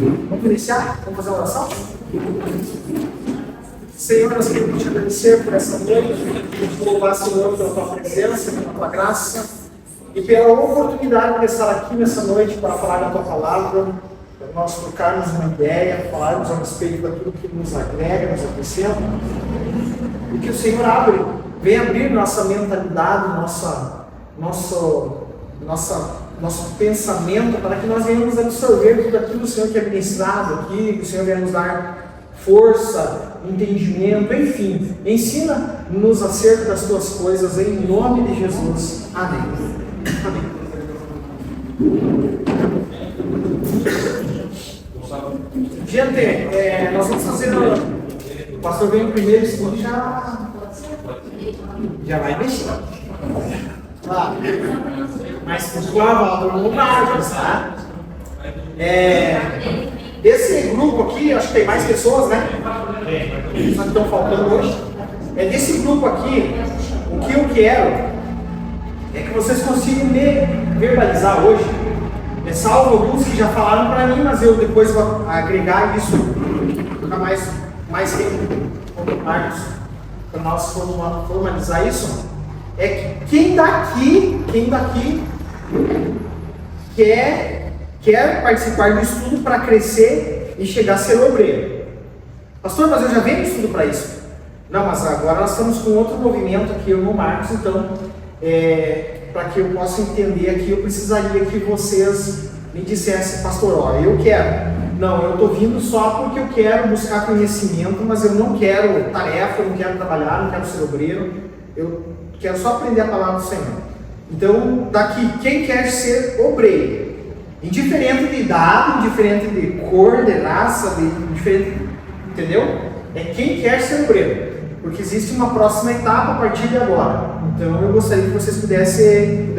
Vamos iniciar? Vamos fazer uma oração? Senhor, nós queremos te agradecer por essa noite, te louvar, Senhor, pela tua presença, pela tua graça e pela oportunidade de estar aqui nessa noite para falar da tua palavra, para nós trocarmos uma ideia, falarmos a respeito daquilo que nos agrega, nos acrescenta, e que o Senhor venha abrir nossa mentalidade, nosso pensamento, para que nós venhamos absorver tudo aquilo, Senhor, que é ministrado aqui, que o Senhor venha nos dar força, entendimento, enfim, ensina-nos acerca das tuas coisas, em nome de Jesus. Amém. Amém. Gente, nós vamos fazer. O pastor vem no primeiro estudo e já vai mexer. Mas por favor, não marcos, tá? Esse grupo aqui, acho que tem mais pessoas, né? Só que estão faltando hoje. Desse grupo aqui, o que eu quero é que vocês consigam me verbalizar hoje. Salvo alguns que já falaram para mim, mas eu depois vou agregar isso, ficar mais tempo com Marcos, para nós formalizar isso. É que quem daqui quer participar do estudo para crescer e chegar a ser obreiro. Pastor, mas eu já venho no estudo para isso. Não, mas agora nós estamos com outro movimento aqui, eu no Marcos, então, para que eu possa entender aqui, eu precisaria que vocês me dissessem, pastor, ó, eu quero. Não, eu estou vindo só porque eu quero buscar conhecimento, mas eu não quero tarefa, eu não quero trabalhar, não quero ser obreiro, eu quero só aprender a palavra do Senhor. Então, daqui, quem quer ser obreiro? Indiferente de idade, indiferente de cor, de raça, indiferente, entendeu? É quem quer ser obreiro, porque existe uma próxima etapa a partir de agora. Então eu gostaria que vocês pudessem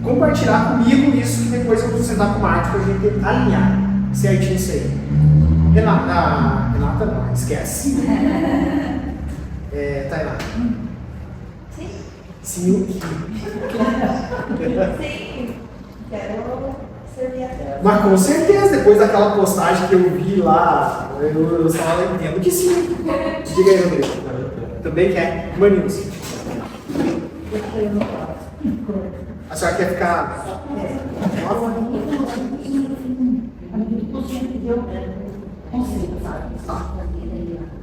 compartilhar comigo isso, que depois eu vou sentar com o Marcos para a gente alinhar certinho isso aí. Renata não, esquece. Tainá. Sim. Sim. Sim, quero servir a Deus. Mas com certeza, depois daquela postagem que eu vi lá, eu só entendo que sim. Diga aí, Rodrigo. Também quer? Maninhos. A senhora quer ficar?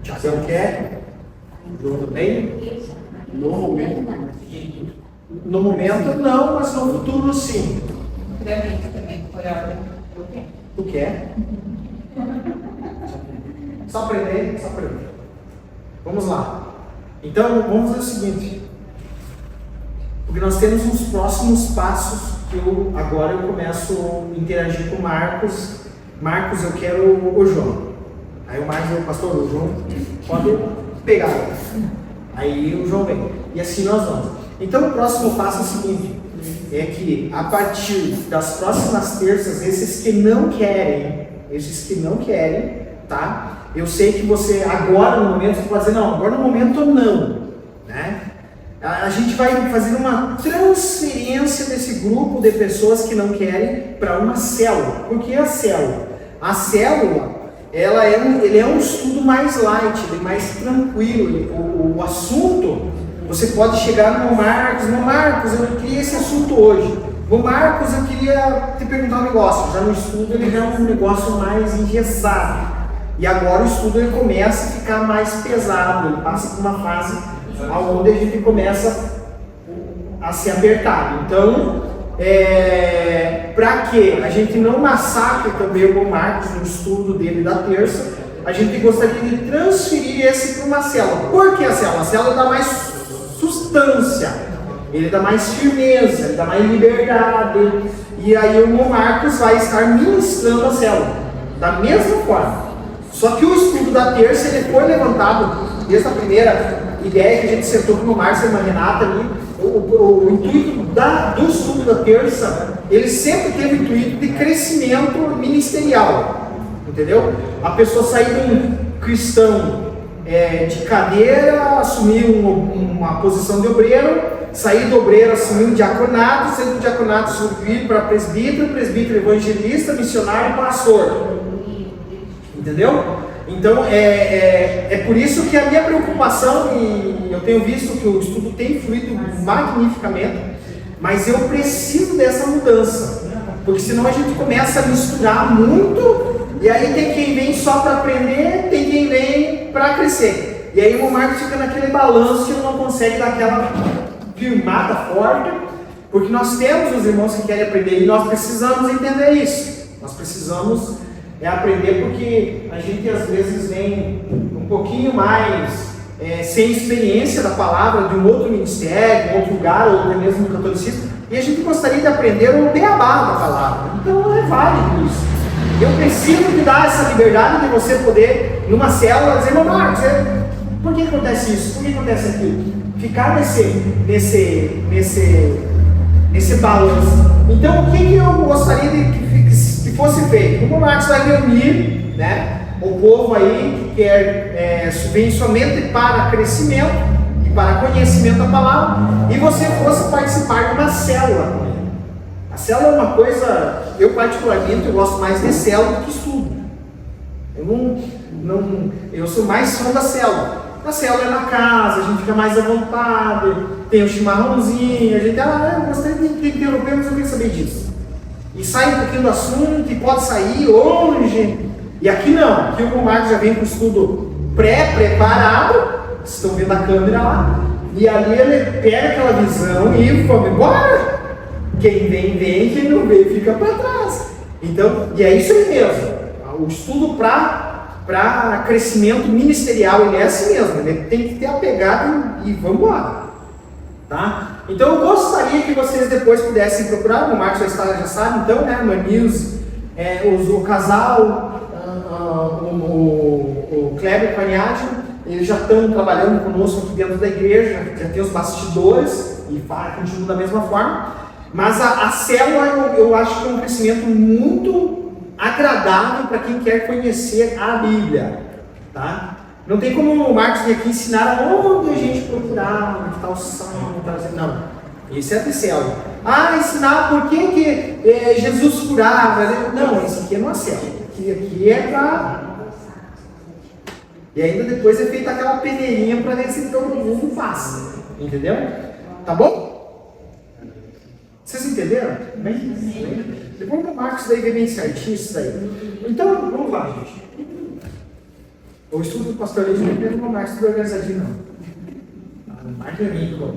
Tiago quer? Tudo bem? No momento não, mas no futuro sim. Também, por ordem. Tu quer? Só aprender. Vamos lá. Então, vamos fazer o seguinte. Porque nós temos uns próximos passos que agora eu começo a interagir com o Marcos. Marcos, eu quero o João. Aí o Marcos, o pastor, o João pode pegar. Aí o João vem. E assim nós vamos. Então, o próximo passo é o seguinte. É que a partir das próximas terças, esses que não querem, tá? Eu sei que você agora no momento, você pode dizer, não, agora no momento não, né? A gente vai fazer uma transferência desse grupo de pessoas que não querem para uma célula. Por que a célula? A célula, ele é um estudo mais light, mais tranquilo. O assunto, você pode chegar no Marcos, eu queria esse assunto hoje. No Marcos, eu queria te perguntar um negócio. Já no estudo, ele já é um negócio mais engessado. E agora o estudo ele começa a ficar mais pesado, ele passa por uma fase onde a gente começa a ser apertado. Então, para que a gente não massacre também o Marcos no estudo dele da terça, a gente gostaria de transferir esse para uma célula. Por que a célula? A célula dá mais substância, ele dá mais firmeza, ele dá mais liberdade. E aí o Marcos vai estar ministrando a célula da mesma forma. Só que o estudo da terça ele foi levantado desde a primeira ideia que a gente sentou com o Márcio e a Renata ali. O intuito do estudo da terça, ele sempre teve o intuito de crescimento ministerial, entendeu? A pessoa sair de um cristão de cadeira, assumir uma posição de obreiro, sair do obreiro, assumir um diaconato, sair do diaconato, subir para presbítero, presbítero evangelista, missionário e pastor. Entendeu? Então, é por isso que a minha preocupação, e eu tenho visto que o estudo tem fluído magnificamente, mas eu preciso dessa mudança, porque senão a gente começa a misturar muito, e aí tem quem vem só para aprender, tem quem vem para crescer. E aí o Marcos fica naquele balanço que ele não consegue dar aquela firmada forte, porque nós temos os irmãos que querem aprender, e nós precisamos entender isso. Nós precisamos aprender, porque a gente às vezes vem um pouquinho mais sem experiência da palavra, de um outro ministério, de um outro lugar, ou até mesmo do catolicismo, e a gente gostaria de aprender o beabá da palavra. Então é válido isso. Eu preciso te dar essa liberdade de você poder, numa célula, dizer: "Meu Marcos, por que acontece isso? Por que acontece aquilo?" Ficar nesse balanço. Então, o que eu gostaria que fosse feito? O Marcos vai reunir, né, o povo aí que vem somente para crescimento e para conhecimento da palavra, e você fosse participar de uma célula com ele. A célula é uma coisa, eu particularmente eu gosto mais de célula do que estudo. Eu sou mais fã da célula. A célula é na casa, a gente fica mais à vontade, tem um chimarrãozinho, a gente, eu gostaria de interromper, mas eu queria saber disso. E sai um pouquinho do assunto, e pode sair longe. E aqui não, aqui o Marcos já vem com o estudo pré-preparado, vocês estão vendo a câmera lá, e ali ele pega aquela visão e vamos embora. Quem vem, quem não vem, fica para trás. Então, e é isso aí mesmo, o estudo para crescimento ministerial, ele é assim mesmo, ele tem que ter a pegada e vamos embora, tá? Então eu gostaria que vocês depois pudessem procurar, o Marcos já sabe, então, né, Manils, o casal, o Kleber e o Paniati, eles já estão trabalhando conosco aqui dentro da igreja, já tem os bastidores e continuam da mesma forma, mas a célula eu acho que é um crescimento muito agradável para quem quer conhecer a Bíblia, tá? Não tem como o Marcos vir aqui ensinar onde a gente procurar, onde está o salmo, não. Isso é de célula. Ensinar por que Jesus curava. Não, isso aqui não é célula. Aqui é para... E ainda depois é feita aquela peneirinha para ver se todo mundo faz. Entendeu? Tá bom? Vocês entenderam? Bem? Depois o Marcos daí vem bem certinho isso daí. Então, vamos lá, gente. O estudo do pastor Leite não é o Marcos do organizadinho, não. O Marcos é rico.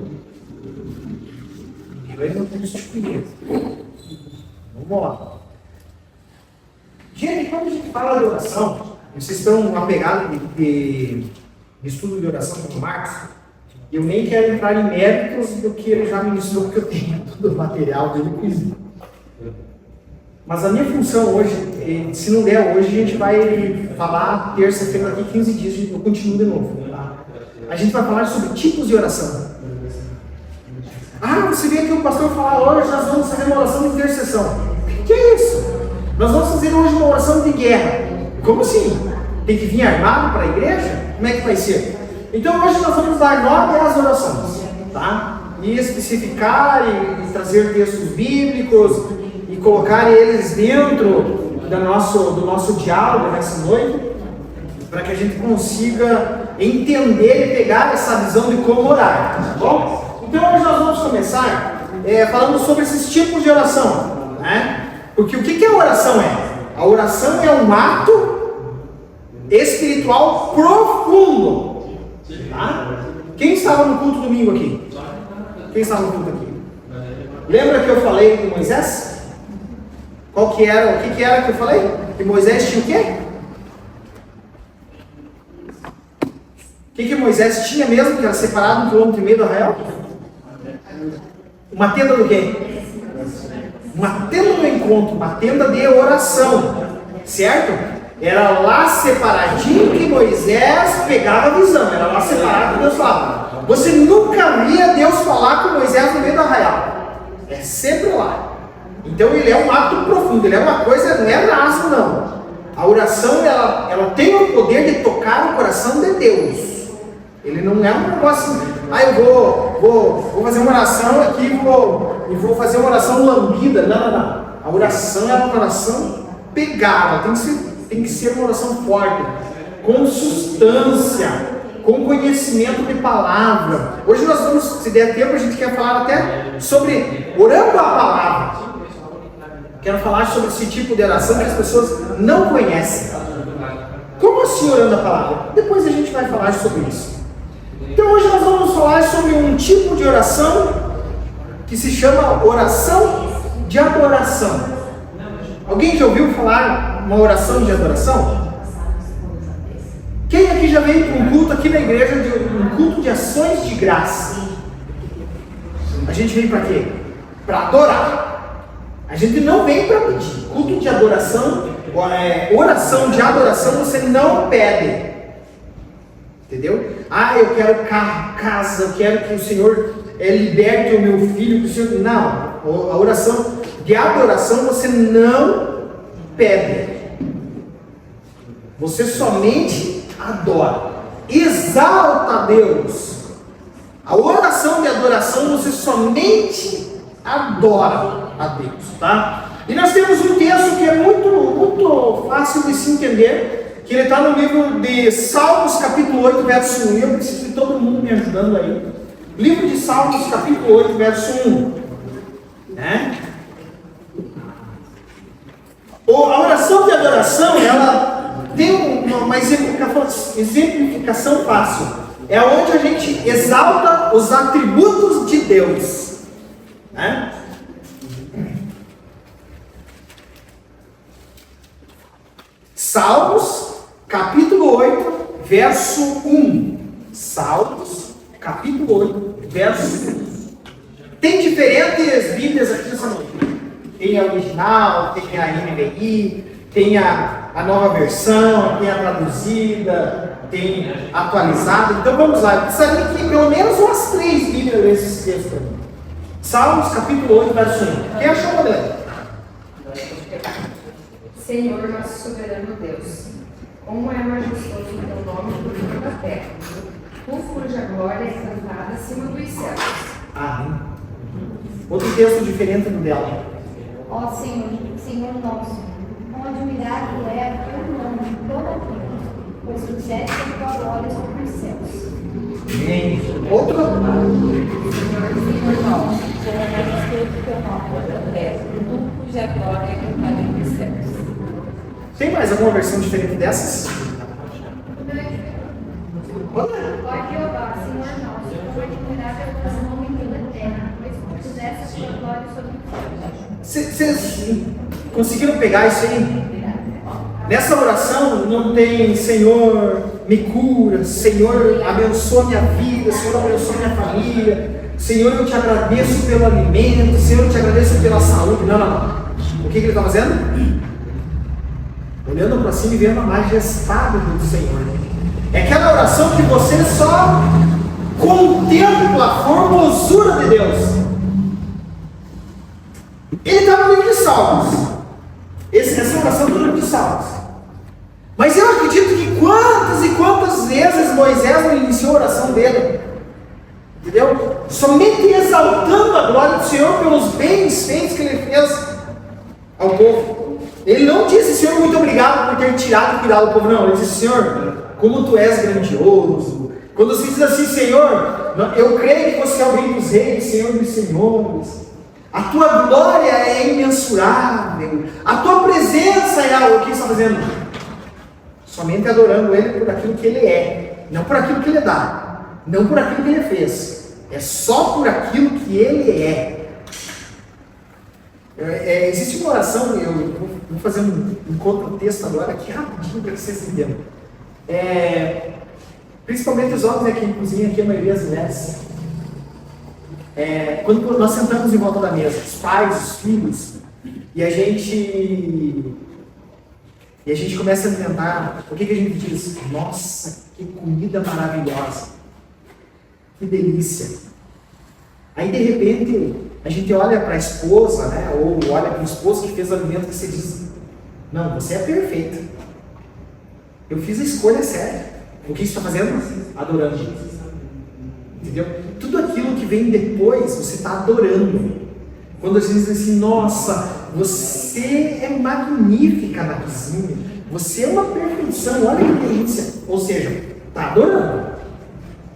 Eu não tenho isso de conhecer. Vamos lá. Gente, quando a gente fala de oração, vocês estão apegados de estudo de oração com o Marcos, eu nem quero entrar em méritos do que ele já ministrou, porque eu tenho todo o material dele comigo. Mas a minha função hoje, se não der hoje, a gente vai falar terça-feira, daqui 15 dias, eu continuo de novo. Tá? A gente vai falar sobre tipos de oração. Você vê aqui o pastor falar, hoje nós vamos fazer uma oração de intercessão. O que é isso? Nós vamos fazer hoje uma oração de guerra. Como assim? Tem que vir armado para a igreja? Como é que vai ser? Então hoje nós vamos dar nome às orações, tá? E especificar e trazer textos bíblicos e colocar eles dentro do nosso diálogo nessa noite, para que a gente consiga entender e pegar essa visão de como orar, tá bom? Então hoje nós vamos começar falando sobre esses tipos de oração, né? Porque o que a oração é? A oração é um ato espiritual profundo. Tá? Quem estava no culto domingo aqui? Quem estava no culto aqui? Lembra que eu falei de Moisés? O que era que eu falei? Que Moisés tinha o quê? O que Moisés tinha mesmo, que era separado 1,5 km do arraial? Uma tenda do quê? Uma tenda do encontro, uma tenda de oração, certo? Era lá separadinho que Moisés pegava a visão, era lá separado que Deus falava. Você nunca via Deus falar com Moisés no meio do arraial, é sempre lá. Então ele é um ato profundo, ele é uma coisa, não é raso não. A oração, ela tem o poder de tocar o coração de Deus. Ele não é um negócio assim, eu vou fazer uma oração aqui e vou fazer uma oração lambida. Não. A oração é uma oração pegada, tem que ser tem que ser uma oração forte, com substância, com conhecimento de palavra. Hoje nós vamos, se der tempo, a gente quer falar até sobre orando a palavra. Quero falar sobre esse tipo de oração que as pessoas não conhecem. Como assim orando a palavra? Depois a gente vai falar sobre isso. Então hoje nós vamos falar sobre um tipo de oração que se chama oração de adoração. Alguém já ouviu falar uma oração de adoração? Quem aqui já veio para um culto aqui na igreja, um culto de ações de graça? A gente vem para quê? Para adorar. A gente não vem para pedir. Culto de adoração, oração de adoração, você não pede. Entendeu? Ah, eu quero carro, casa, eu quero que o Senhor liberte o meu filho. Que o Senhor... Não, a oração de adoração você não pede. Você somente adora. Exalta a Deus. A oração de adoração você somente adora a Deus, tá? E nós temos um texto que é muito fácil de se entender, que ele está no livro de Salmos, capítulo 8, verso 1. Eu preciso de todo mundo me ajudando aí. Livro de Salmos, capítulo 8, verso 1. Né? A oração de adoração, ela tem uma exemplificação fácil. É onde a gente exalta os atributos de Deus. Né? Salmos, capítulo 8, verso 1. Salmos, capítulo 8, verso 1. Tem diferentes Bíblias aqui nessa noite. Tem a original, tem a NVI, tem a nova versão, tem a traduzida, tem a atualizada. Então vamos lá, eu precisaria que pelo menos umas 3 Bíblias nesses textos para mim. Salmos, capítulo 8, verso 1. Quem achou, Adriano? Senhor, nosso soberano Deus, como é majestoso o teu nome por toda a terra, tu cuja glória é cantada acima dos céus. Amém. Outro texto diferente do dela. Ó Senhor, Senhor nosso, quão admirável é o teu nome em toda a terra, pois puseste a tua glória sobre os céus. Amém. Outro. Senhor nosso, como é majestoso o teu nome por toda a terra, tu cuja glória é cantada nos céus. Tem mais alguma versão diferente dessas? Ó Jeová, Senhor nosso, quão admirável é o teu nome em toda a terra, pois puseste a tua glória sobre os céus. Vocês conseguiram pegar isso aí? Nessa oração não tem Senhor, me cura, Senhor, abençoa minha vida, Senhor, abençoa minha família, Senhor, eu te agradeço pelo alimento, Senhor, eu te agradeço pela saúde. Não. O que ele está fazendo? Olhando para cima e vendo a majestade do Senhor. É aquela oração que você só contempla a formosura de Deus. Ele está no livro de Salmos. Essa oração está no livro de Salmos. Mas eu acredito que quantas e quantas vezes Moisés não iniciou a oração dele. Entendeu? Somente exaltando a glória do Senhor pelos bens feitos que ele fez ao povo. Ele não disse, Senhor, muito obrigado por ter tirado e cuidado do povo. Não, ele disse, Senhor, como tu és grandioso. Quando você diz assim, Senhor, eu creio que você é o Rei dos Reis, Senhor dos Senhores. A tua glória é imensurável. A tua presença é o que está fazendo? Somente adorando Ele por aquilo que Ele é. Não por aquilo que Ele dá. Não por aquilo que Ele fez. É só por aquilo que Ele é. Existe uma oração, eu vou fazer um contexto agora aqui rapidinho para que vocês entendam. Principalmente os homens, né, que cozinham aqui, a maioria das mulheres. Quando nós sentamos em volta da mesa, os pais, os filhos, e a gente começa a alimentar, o que a gente diz? Nossa, que comida maravilhosa, que delícia. Aí de repente a gente olha para a esposa, né, ou olha para o esposo que fez o alimento, que você diz, não, você é perfeita, eu fiz a escolha certa. O que você está fazendo? Adorando. Entendeu? Tudo aquilo que vem depois, você está adorando. Quando a gente diz assim, nossa, você é magnífica na cozinha, Você é uma perfeição, olha que delícia. Ou seja, está adorando.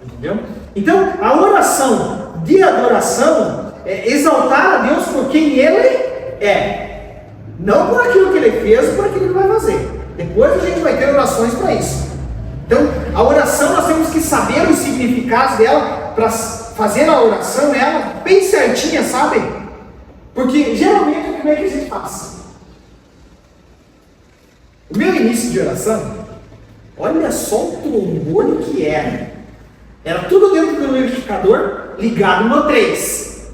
Entendeu? Então, a oração de adoração é exaltar a Deus por quem Ele é. Não por aquilo que Ele fez, por aquilo que Ele vai fazer. Depois a gente vai ter orações para isso. Então, a oração nós temos que saber os significados dela para fazer a oração, ela bem certinha, sabe? Porque geralmente como é que a gente faz? O meu início de oração, olha só o trombone que era. Era tudo dentro do liquidificador, ligado no 3.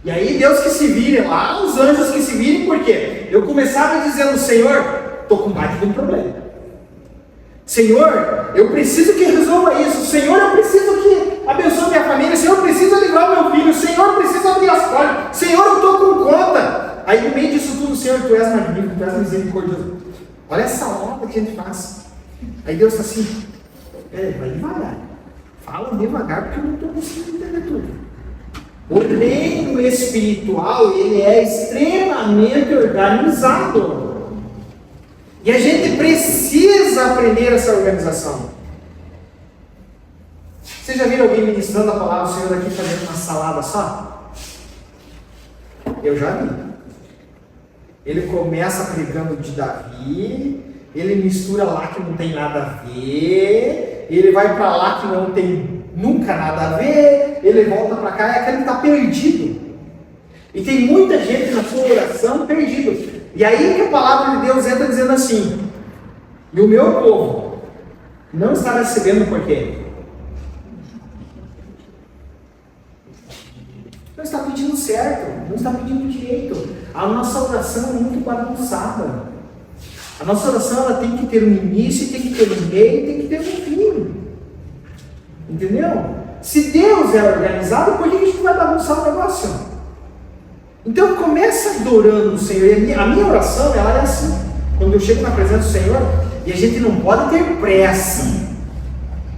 E aí Deus que se vire lá, os anjos que se virem, por quê? Eu começava dizendo, Senhor, estou com baita de um problema. Senhor, eu preciso que resolva isso. Senhor, eu preciso que abençoe minha família. Senhor, eu preciso livrar o meu filho. Senhor, eu preciso abrir as portas. Senhor, eu estou com conta. Aí no meio disso tudo, Senhor, Tu és magnífico, Tu és misericordioso. Olha essa obra que a gente faz. Aí Deus está assim, vai devagar. Fala devagar, porque eu não estou conseguindo entender tudo. O reino espiritual, ele é extremamente organizado. E a gente precisa aprender essa organização. Vocês já viram alguém ministrando a palavra, o Senhor aqui fazendo uma salada só? Eu já vi. Ele começa pregando de Davi, ele mistura lá que não tem nada a ver, ele vai para lá que não tem nunca nada a ver, ele volta para cá, é que ele está perdido. E tem muita gente na sua oração perdido. E aí que a palavra de Deus entra dizendo assim, e o meu povo não está recebendo por quê? Não está pedindo certo, não está pedindo direito. A nossa oração é muito bagunçada. A nossa oração ela tem que ter um início, tem que ter um meio, tem que ter um fim. Entendeu? Se Deus é organizado, por que a gente vai bagunçar o negócio? Então começa adorando o Senhor. E a minha oração ela é assim. Quando eu chego na presença do Senhor, e a gente não pode ter pressa.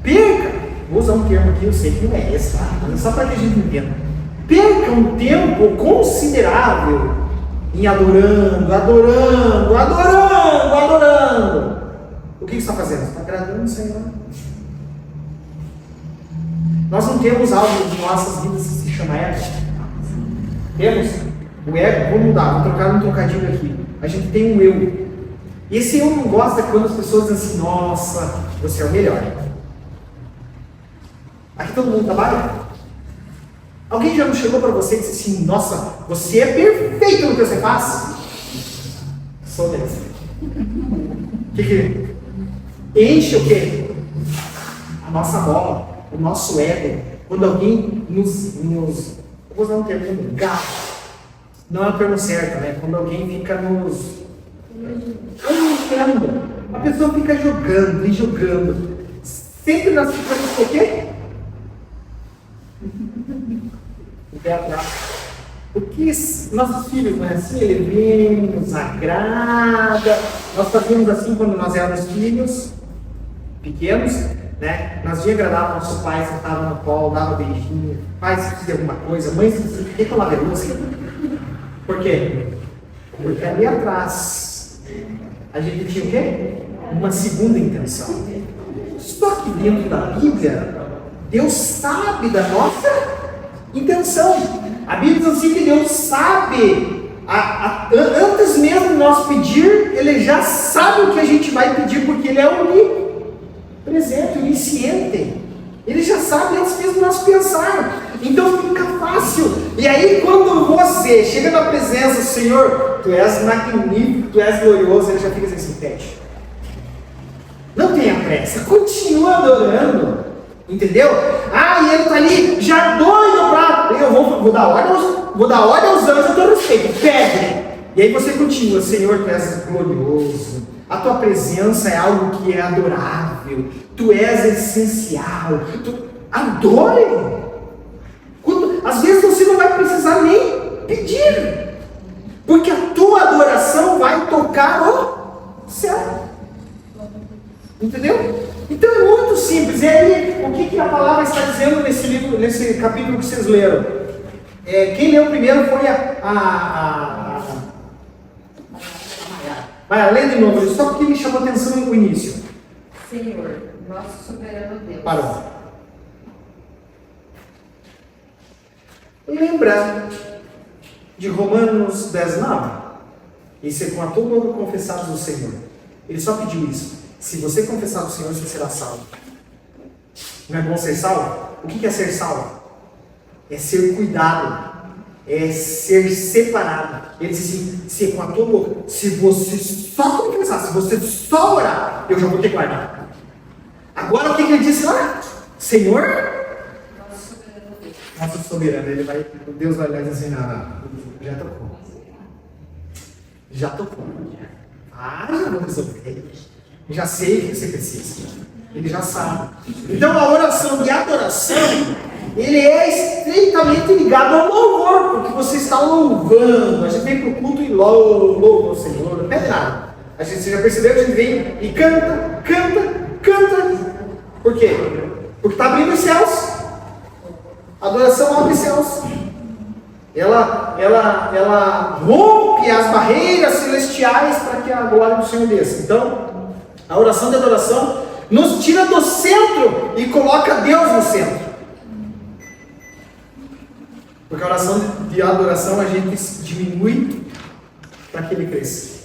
Perca, vou usar um termo aqui, eu sei que não é esse, tá? Mas é só para que a gente entenda. Perca um tempo considerável em adorando. O que você está fazendo? Você está agradando o Senhor. Nós não temos algo de nossas vidas que se chama ego. Temos? O ego, vou mudar, vou trocar um trocadilho aqui. A gente tem um eu. E esse eu não gosta quando as pessoas dizem assim, nossa, você é o melhor. Aqui todo mundo trabalha? Alguém já não chegou para você e disse assim, nossa, você é perfeito no que você faz? Sou desse. Que enche o quê? A nossa bola, o nosso ego. Quando alguém nos vou usar um termo, gato. Não é o termo certo, né? Quando alguém fica nos elogiando. A pessoa fica jogando e jogando. Sempre nós ficamos com o quê? O pé atrás. Porque nossos filhos não é assim? Ele vem, nos agrada. Nós fazíamos assim quando nós éramos filhos pequenos, né? Nós ia agradar o nosso pai, sentava no colo, dava beijinho, pai se precisa de alguma coisa, mãe se precisa de lavar louça. Por quê? Porque ali atrás a gente tinha o quê? Uma segunda intenção. Só que dentro da Bíblia, Deus sabe da nossa intenção. A Bíblia diz assim que Deus sabe, antes mesmo de nós pedir, Ele já sabe o que a gente vai pedir, porque Ele é onipresente, onisciente. Ele já sabe antes mesmo de nós pensar. Então fica fácil. E aí quando você chega na presença, Senhor, Tu és magnífico, Tu és glorioso, Ele já fica assim, pede. Não tenha pressa, continua adorando. Entendeu? E ele está ali, já doido para... Eu vou dar ordem aos anjos a teu respeito. Pede. E aí você continua, Senhor, Tu és glorioso. A Tua presença é algo que é adorável. Tu és essencial. Adore. Às vezes você não vai precisar nem pedir. Porque a tua adoração vai tocar o céu. Entendeu? Então é muito simples. E aí, o que a palavra está dizendo nesse livro, nesse capítulo que vocês leram? Quem leu primeiro foi Vai, lê de novo, só porque me chamou a atenção no início. Senhor, nosso soberano Deus. Parou. Lembra de Romanos 10:9? E ser com a todo mundo confessados o Senhor. Ele só pediu isso. Se você confessar o Senhor, você será salvo. Não é bom ser salvo? O que é ser salvo? É ser cuidado. É ser separado. Ele diz assim, ser com a tua boca. Se você só confessar, se você só orar, eu já vou te guardar. Agora o que ele disse lá? Senhor? Nosso soberano Deus. Nosso soberano. Ele vai, Deus vai lá e diz assim, não, já tocou. Já tocou. Já vou resolver. Já sei o que você precisa. Ele já sabe. Então a oração de adoração, ele é estreitamente ligado ao louvor, porque você está louvando. A gente vem para o culto e louva o Senhor, não pede nada. Você já percebeu que a gente vem e canta. Por quê? Porque está abrindo os céus. A adoração abre os céus. Ela rompe as barreiras celestiais para que a glória do Senhor desça. Então, a oração de adoração nos tira do centro e coloca Deus no centro. Porque a oração de adoração a gente diminui para que ele cresça.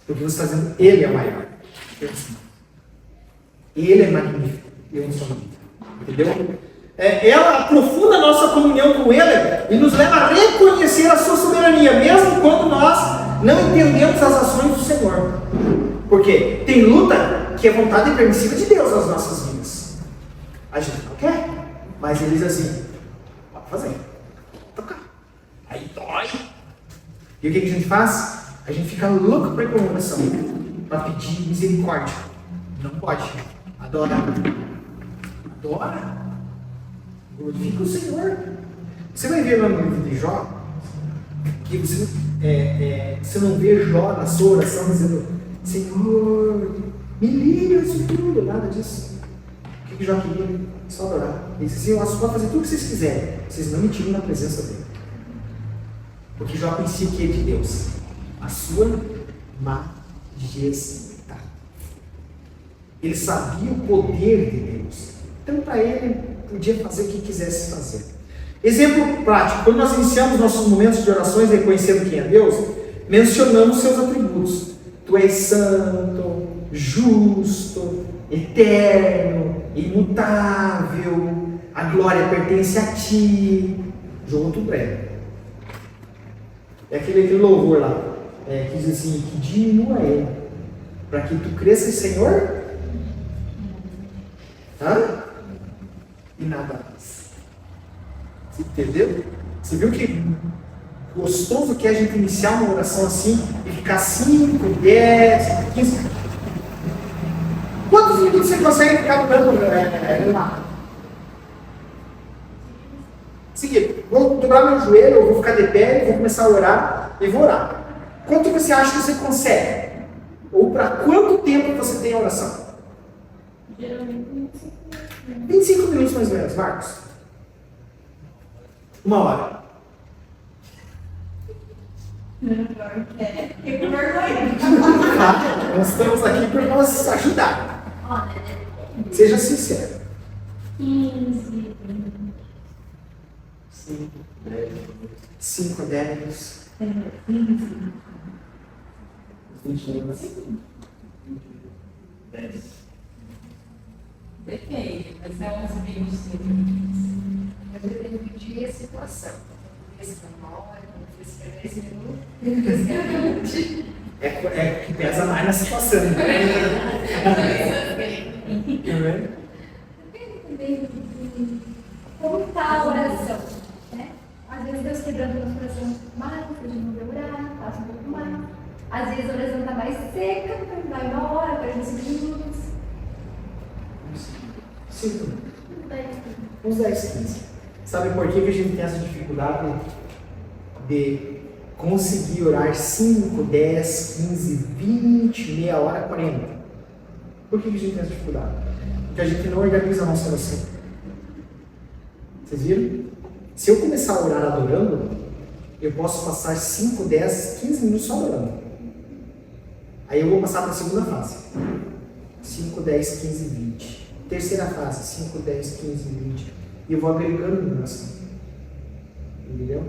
Porque você está dizendo, ele é maior. Ele é magnífico. Eu não sou magnífico. Entendeu? Ela aprofunda a nossa comunhão com Ele e nos leva a reconhecer a sua soberania, mesmo quando nós não entendemos as ações do Senhor. Porque tem luta que é vontade permissiva de Deus nas nossas vidas. A gente não quer, mas Ele diz assim, pode fazer, tocar. Aí dói. E o que a gente faz? A gente fica louco para ir para uma oração, para pedir misericórdia. Não pode. Adora. Glorifica o Senhor. Você vai ver lá no livro de Jó que você não vê Jó na sua oração dizendo, Senhor, me livre disso tudo, nada disso. O que Jó queria? Só adorar. Ele disse assim, eu posso fazer tudo o que vocês quiserem, vocês não me tiram da presença dele. Porque Jó conhecia que é de Deus, a sua majestade. Ele sabia o poder de Deus. Então, para ele, podia fazer o que quisesse fazer. Exemplo prático: quando nós iniciamos nossos momentos de orações reconhecendo quem é Deus, mencionamos seus atributos. Tu és santo, justo, eterno, imutável, a glória pertence a ti. Jogo tudo breve. É aquele louvor lá, que diz assim, que diminua ele, para que tu cresças, Senhor. E nada mais. Você entendeu? Você viu que gostoso que é a gente iniciar uma oração assim e ficar 5, 10, 15. Quantos minutos você consegue ficar dando lá? Seguinte, vou dobrar meu joelho, eu vou ficar de pé, vou começar a orar e vou orar. Quanto você acha que você consegue? Ou para quanto tempo você tem a oração? Geralmente 25 minutos mais ou menos, Marcos. 1 hora. fiquei com vergonha. Nós estamos aqui para nos ajudar. Seja sincero. 15. 5 a 10. 10. Depende, mas é 11, 25 minutos. Mas eu tenho que pedir a situação. Esse demora, esse minuto, esse É que pesa mais na situação. Depende de como está a oração, né? Às vezes Deus quebrando o nosso coração mais, a gente não vai orar, passa um pouco mais. Às vezes a oração está mais seca, vai 1 hora, 45 minutos. 5 minutos. Uns 10, 15. Sabe por que a gente tem essa dificuldade de conseguir orar 5, 10, 15, 20, meia hora, 40? Por que a gente tem essa dificuldade? Porque a gente não organiza a nossa oração. Vocês viram? Se eu começar a orar adorando, eu posso passar 5, 10, 15 minutos só adorando. Aí eu vou passar para a segunda fase. 5, 10, 15, 20. Terceira fase, 5, 10, 15, 20. E eu vou agregando em oração. Entendeu?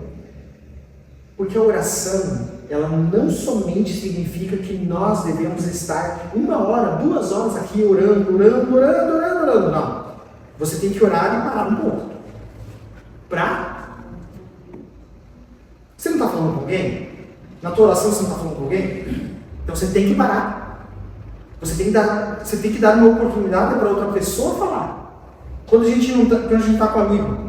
Porque a oração, ela não somente significa que nós devemos estar 1 hora, 2 horas aqui orando. Não. Você tem que orar e parar um pouco. Você não está falando com alguém? Na tua oração você não está falando com alguém? Então você tem que parar. Você tem que dar uma oportunidade para outra pessoa falar. Quando a gente está com um amigo,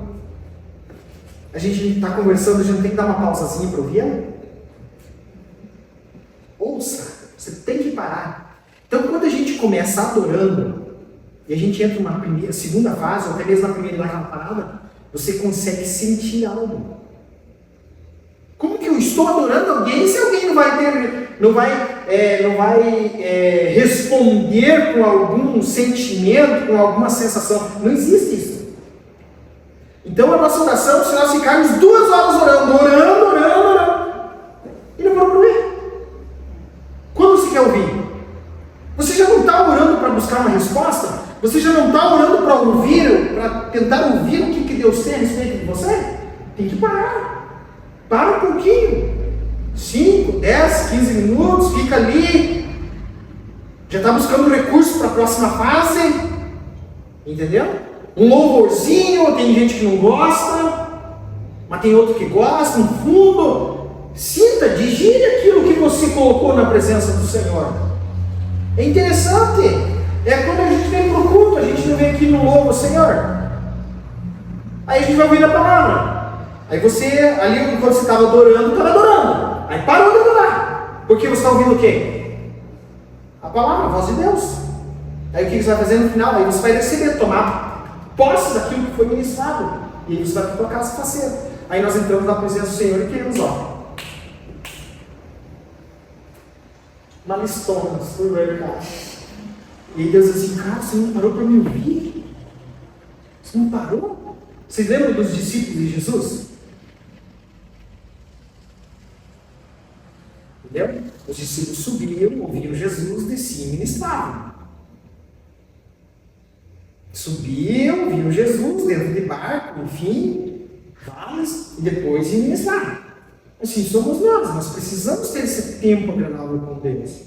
a gente está conversando, a gente não tem que dar uma pausazinha para ouvir ela? Ouça, você tem que parar. Então quando a gente começa adorando, e a gente entra numa segunda fase, ou até mesmo na primeira e naquela parada, você consegue sentir algo. Como que eu estou adorando alguém se alguém não vai responder com algum sentimento, com alguma sensação? Não existe isso. Então a nossa oração, se nós ficarmos 2 horas orando, e não vamos ouvir. Quando você quer ouvir? Você já não está orando para buscar uma resposta? Você já não está orando para ouvir, para tentar ouvir o que Deus tem a respeito de você? Tem que parar. Para um pouquinho. 5, 10, 15 minutos, fica ali. Já está buscando recurso para a próxima fase. Entendeu? Um louvorzinho, tem gente que não gosta, mas tem outro que gosta, no fundo. Sinta, digire aquilo que você colocou na presença do Senhor. É interessante. É quando a gente vem para o culto, a gente não vem aqui no louvo, Senhor. Aí a gente vai ouvir a palavra. Aí você, ali quando você estava adorando. Aí parou de adorar. Porque você está ouvindo o quê? A palavra, a voz de Deus. Aí o que você vai fazer no final? Aí você vai receber, tomar posse daquilo que foi ministrado. E aí você vai para a tua casa fazer. Aí nós entramos na presença do Senhor e queremos, uma listona, por verdade. E aí Deus diz assim, cara, você não parou para me ouvir? Você não parou? Vocês lembram dos discípulos de Jesus? Entendeu? Os discípulos subiam, ouviam Jesus, desciam e ministravam. Subiam, ouviam Jesus dentro de barco, enfim, e depois iam ministrar. Assim somos nós precisamos ter esse tempo agradável com Deus.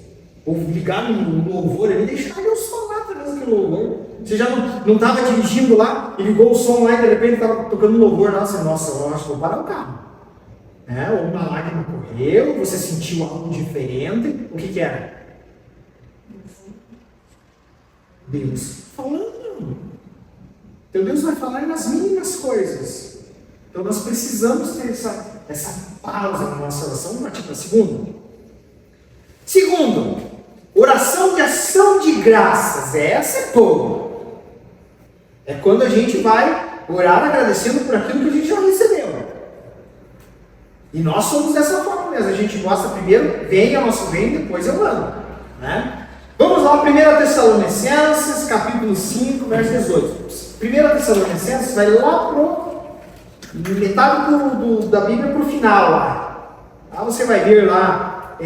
Ou ligar no louvor ali, deixar Deus falar através daquele louvor. Você já não estava dirigindo lá e ligou o som lá e de repente estava tocando louvor lá, você, nossa, eu acho que vou parar o carro. Ou uma lágrima correu, você sentiu algo diferente. O que era? Deus falando. Então Deus vai falar nas mínimas coisas. Então nós precisamos ter essa pausa na nossa oração. Vamos partir para a segunda. Segundo, oração de ação de graças. Essa é boa. É quando a gente vai orar agradecendo por aquilo que a gente já recebeu. E nós somos dessa forma mesmo. A gente gosta primeiro, vem ao nosso reino, depois eu ando. Né? Vamos lá, 1 Tessalonicenses, capítulo 5, verso 18. 1 Tessalonicenses vai lá para metade da Bíblia para o final. Lá você vai ver lá,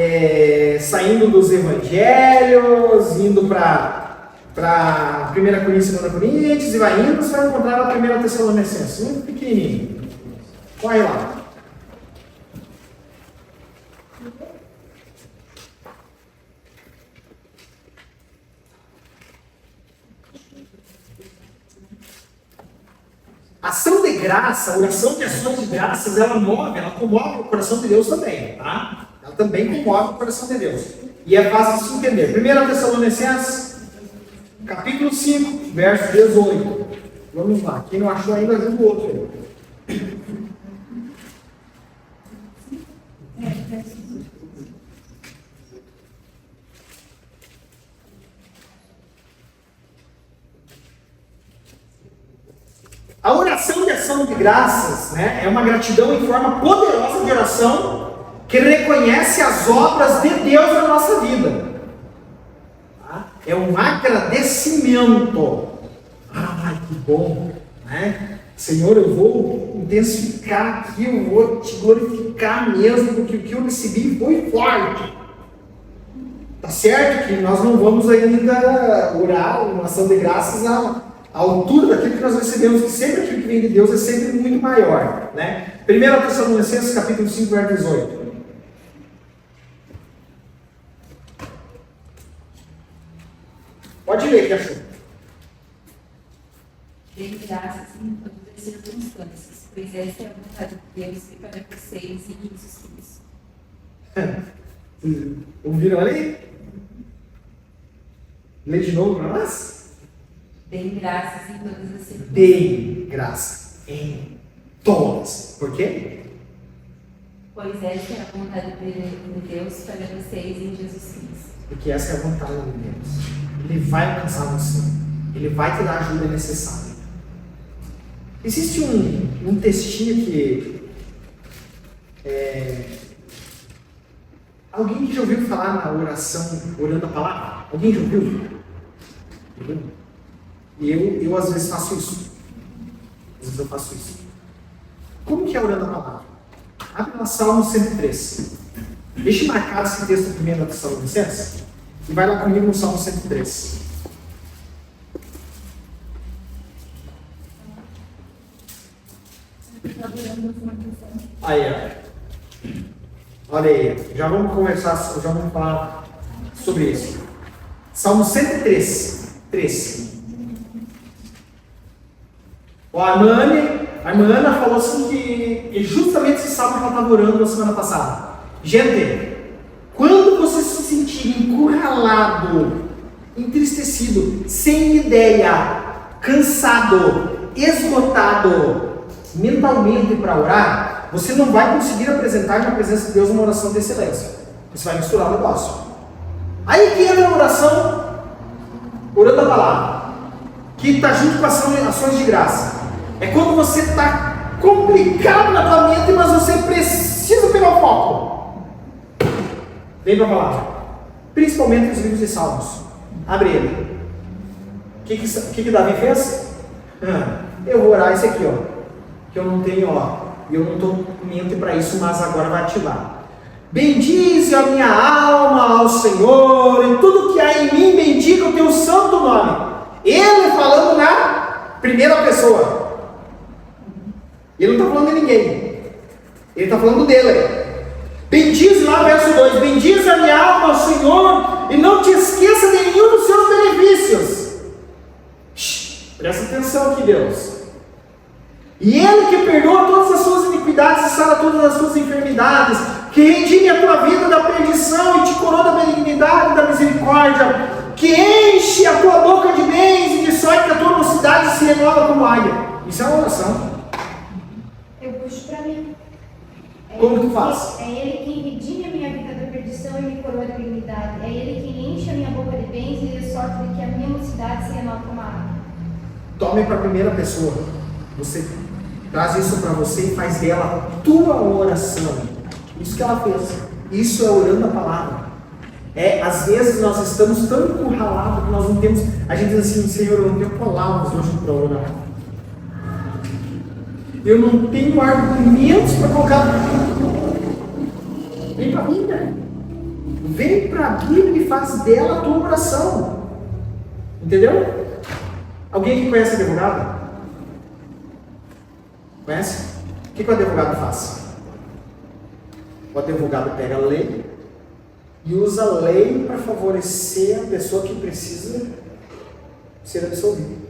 saindo dos evangelhos, indo para 1 Coríntios e 2 Coríntios, e vai indo, você vai encontrar a 1 Tessalonicenses, muito pequenininho. Corre lá. Ação de graça, oração de ação de graças, ela comove o coração de Deus também, tá? Ela também comove o coração de Deus. E é fácil de se entender. 1 Tessalonicenses, capítulo 5, verso 18. Vamos lá. Quem não achou ainda, ajuda o outro aí. A oração de ação de graças, né, é uma gratidão em forma poderosa de oração que reconhece as obras de Deus na nossa vida. Tá? É um agradecimento. Ai, que bom, né? Senhor, eu vou intensificar aqui, eu vou te glorificar mesmo, porque o que eu recebi foi forte. Tá certo que nós não vamos ainda orar uma ação de graças à altura daquilo que nós recebemos, que sempre aquilo que vem de Deus é sempre muito maior, né? 1 Tessalonicenses, capítulo 5, verso 18. Pode ler, que achou. Dê graças em todas as circunstâncias, pois esta é a vontade de Deus que para vocês em Jesus Cristo. Ouviram ali? Lê de novo para nós? Deem graças em todas as circunstâncias. Deem graça em todas. Por quê? Pois esta é a vontade de Deus para vocês em Jesus Cristo. Porque essa é a vontade de Deus. Ele vai alcançar você. Ele vai te dar a ajuda necessária. Existe um textinho que... Alguém que já ouviu falar na oração, orando a palavra? Alguém já ouviu? E eu às vezes faço isso. Às vezes eu faço isso. Como que é orando a palavra? Abre lá Salmo 103. Deixe marcado esse texto primeiro da Tessalonicenses e vai lá comigo no Salmo 103. Aí, ó. Olha aí, já vamos conversar, já vamos falar sobre isso. Salmo 103, 3. A irmã Ana falou assim que justamente esse salmo que ela estava orando na semana passada. Gente, quando você se sentir encurralado, entristecido, sem ideia, cansado, esgotado mentalmente para orar, você não vai conseguir apresentar na presença de Deus uma oração de excelência. Você vai misturar o negócio. Aí que entra a oração, orando a palavra, que está junto com ações de graça. É quando você está complicado na tua mente, mas você precisa pegar o foco. Vem para a palavra. Principalmente os livros de Salmos. Abre ele. O que Davi fez? Eu vou orar esse aqui, ó. Que eu não tenho, ó. E eu não estou mente para isso, mas agora vai ativar. Bendize a minha alma ao Senhor, e tudo que há em mim, bendiga o teu santo nome. Ele falando na primeira pessoa. Ele não está falando de ninguém. Ele está falando dele. Bendize lá, verso 2. Bendize a minha alma ao Senhor, e não te esqueça de nenhum dos seus benefícios. Presta atenção aqui, Deus. E Ele que perdoa todas as suas iniquidades e sara todas as suas enfermidades, que redime a tua vida da perdição e te coroa da benignidade e da misericórdia, que enche a tua boca de bens e de sorte que a tua mocidade se renova como águia. Isso é uma oração. Eu puxo para mim. Como tu faz? É Ele quem redime a minha vida da perdição e me coroa da benignidade. É Ele quem enche a minha boca de bens e de sorte de que a minha mocidade se renova como águia. Tome para a primeira pessoa. Você traz isso para você e faz dela a tua oração. Isso que ela fez. Isso é orando a palavra. Às vezes nós estamos tão encurralados que nós não temos. A gente diz assim: Senhor, eu não tenho palavras hoje para orar. Eu não tenho argumentos para colocar. Vem para a Bíblia. Vem para a Bíblia e faz dela a tua oração. Entendeu? Alguém aqui conhece advogado? Conhece? O que o advogado faz? O advogado pega a lei e usa a lei para favorecer a pessoa que precisa ser absolvida.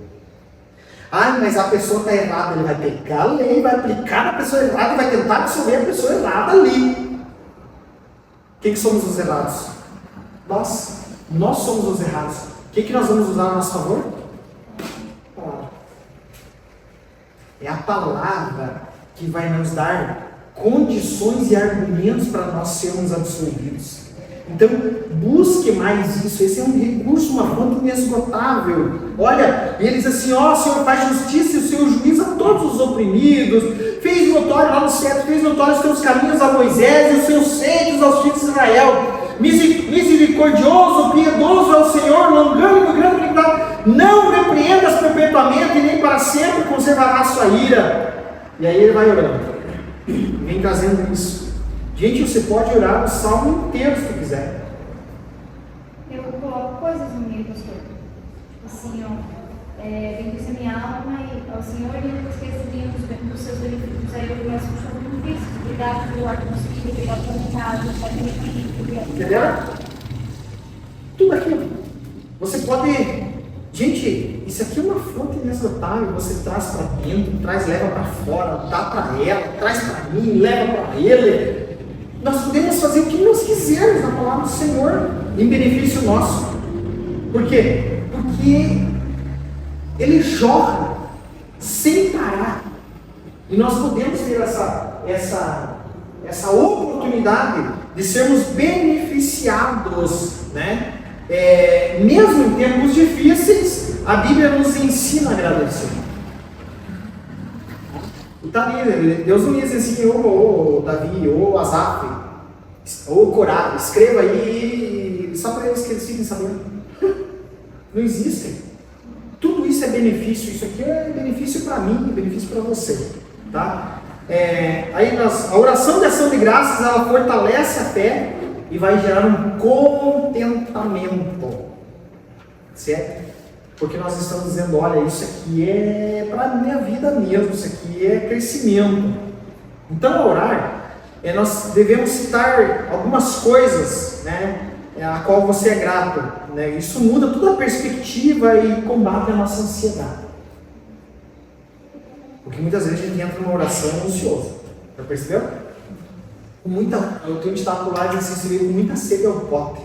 Mas a pessoa está errada. Ele vai pegar a lei, vai aplicar na pessoa errada e vai tentar absolver a pessoa errada ali. Quem que somos os errados? Nós somos os errados. O que nós vamos usar a nosso favor? É a palavra que vai nos dar condições e argumentos para nós sermos absolvidos. Então, busque mais isso. Esse é um recurso, uma fonte inesgotável. Olha, e ele diz assim: ó, o Senhor faz justiça e o Senhor juíza a todos os oprimidos. Fez notório lá no céu, fez notório os teus caminhos a Moisés e os seus feitos aos filhos de Israel. Misericordioso, piedoso é o Senhor, longânimo e grande benignidade. Não repreendas perpetuamente, nem para sempre conservará a sua ira. E aí ele vai orando. Vem trazendo isso. Gente, você pode orar o salmo inteiro se tu quiser. coloco coisas no meio, pastor. Assim, ó, bendice a minha alma e ao Senhor e não esqueça dos seus benefícios. Aí eu começo a chorar tudo isso. Obrigado pelo ar que você filho, obrigado pela minha casa, pode me filho, obrigado. Entendeu? Tudo aquilo. Você pode. Gente, isso aqui é uma fonte inesgotável. Você traz para dentro, leva para fora, dá para ela, traz para mim, leva para ele. Nós podemos fazer o que nós quisermos na palavra do Senhor, em benefício nosso. Por quê? Porque Ele jorra sem parar. E nós podemos ter essa oportunidade de sermos beneficiados, né? Mesmo em tempos difíceis, a Bíblia nos ensina a agradecer. E tá ali, Deus não diz assim, ô Davi, ô Asaf, ô Corá, escreva aí, só para eles que eles fiquem sabendo. Não existe. Tudo isso é benefício, isso aqui é benefício para mim, benefício para você. Tá? A oração de ação de graças, ela fortalece a fé e vai gerar um contentamento, certo? Porque nós estamos dizendo, olha, isso aqui é para a minha vida mesmo, isso aqui é crescimento. Então, ao orar, nós devemos citar algumas coisas, né, a qual você é grato, né? Isso muda toda a perspectiva e combate a nossa ansiedade. Porque muitas vezes a gente entra numa oração ansiosa, já percebeu? Eu tenho estado por lá e assim, você veio com muita sede ao pote.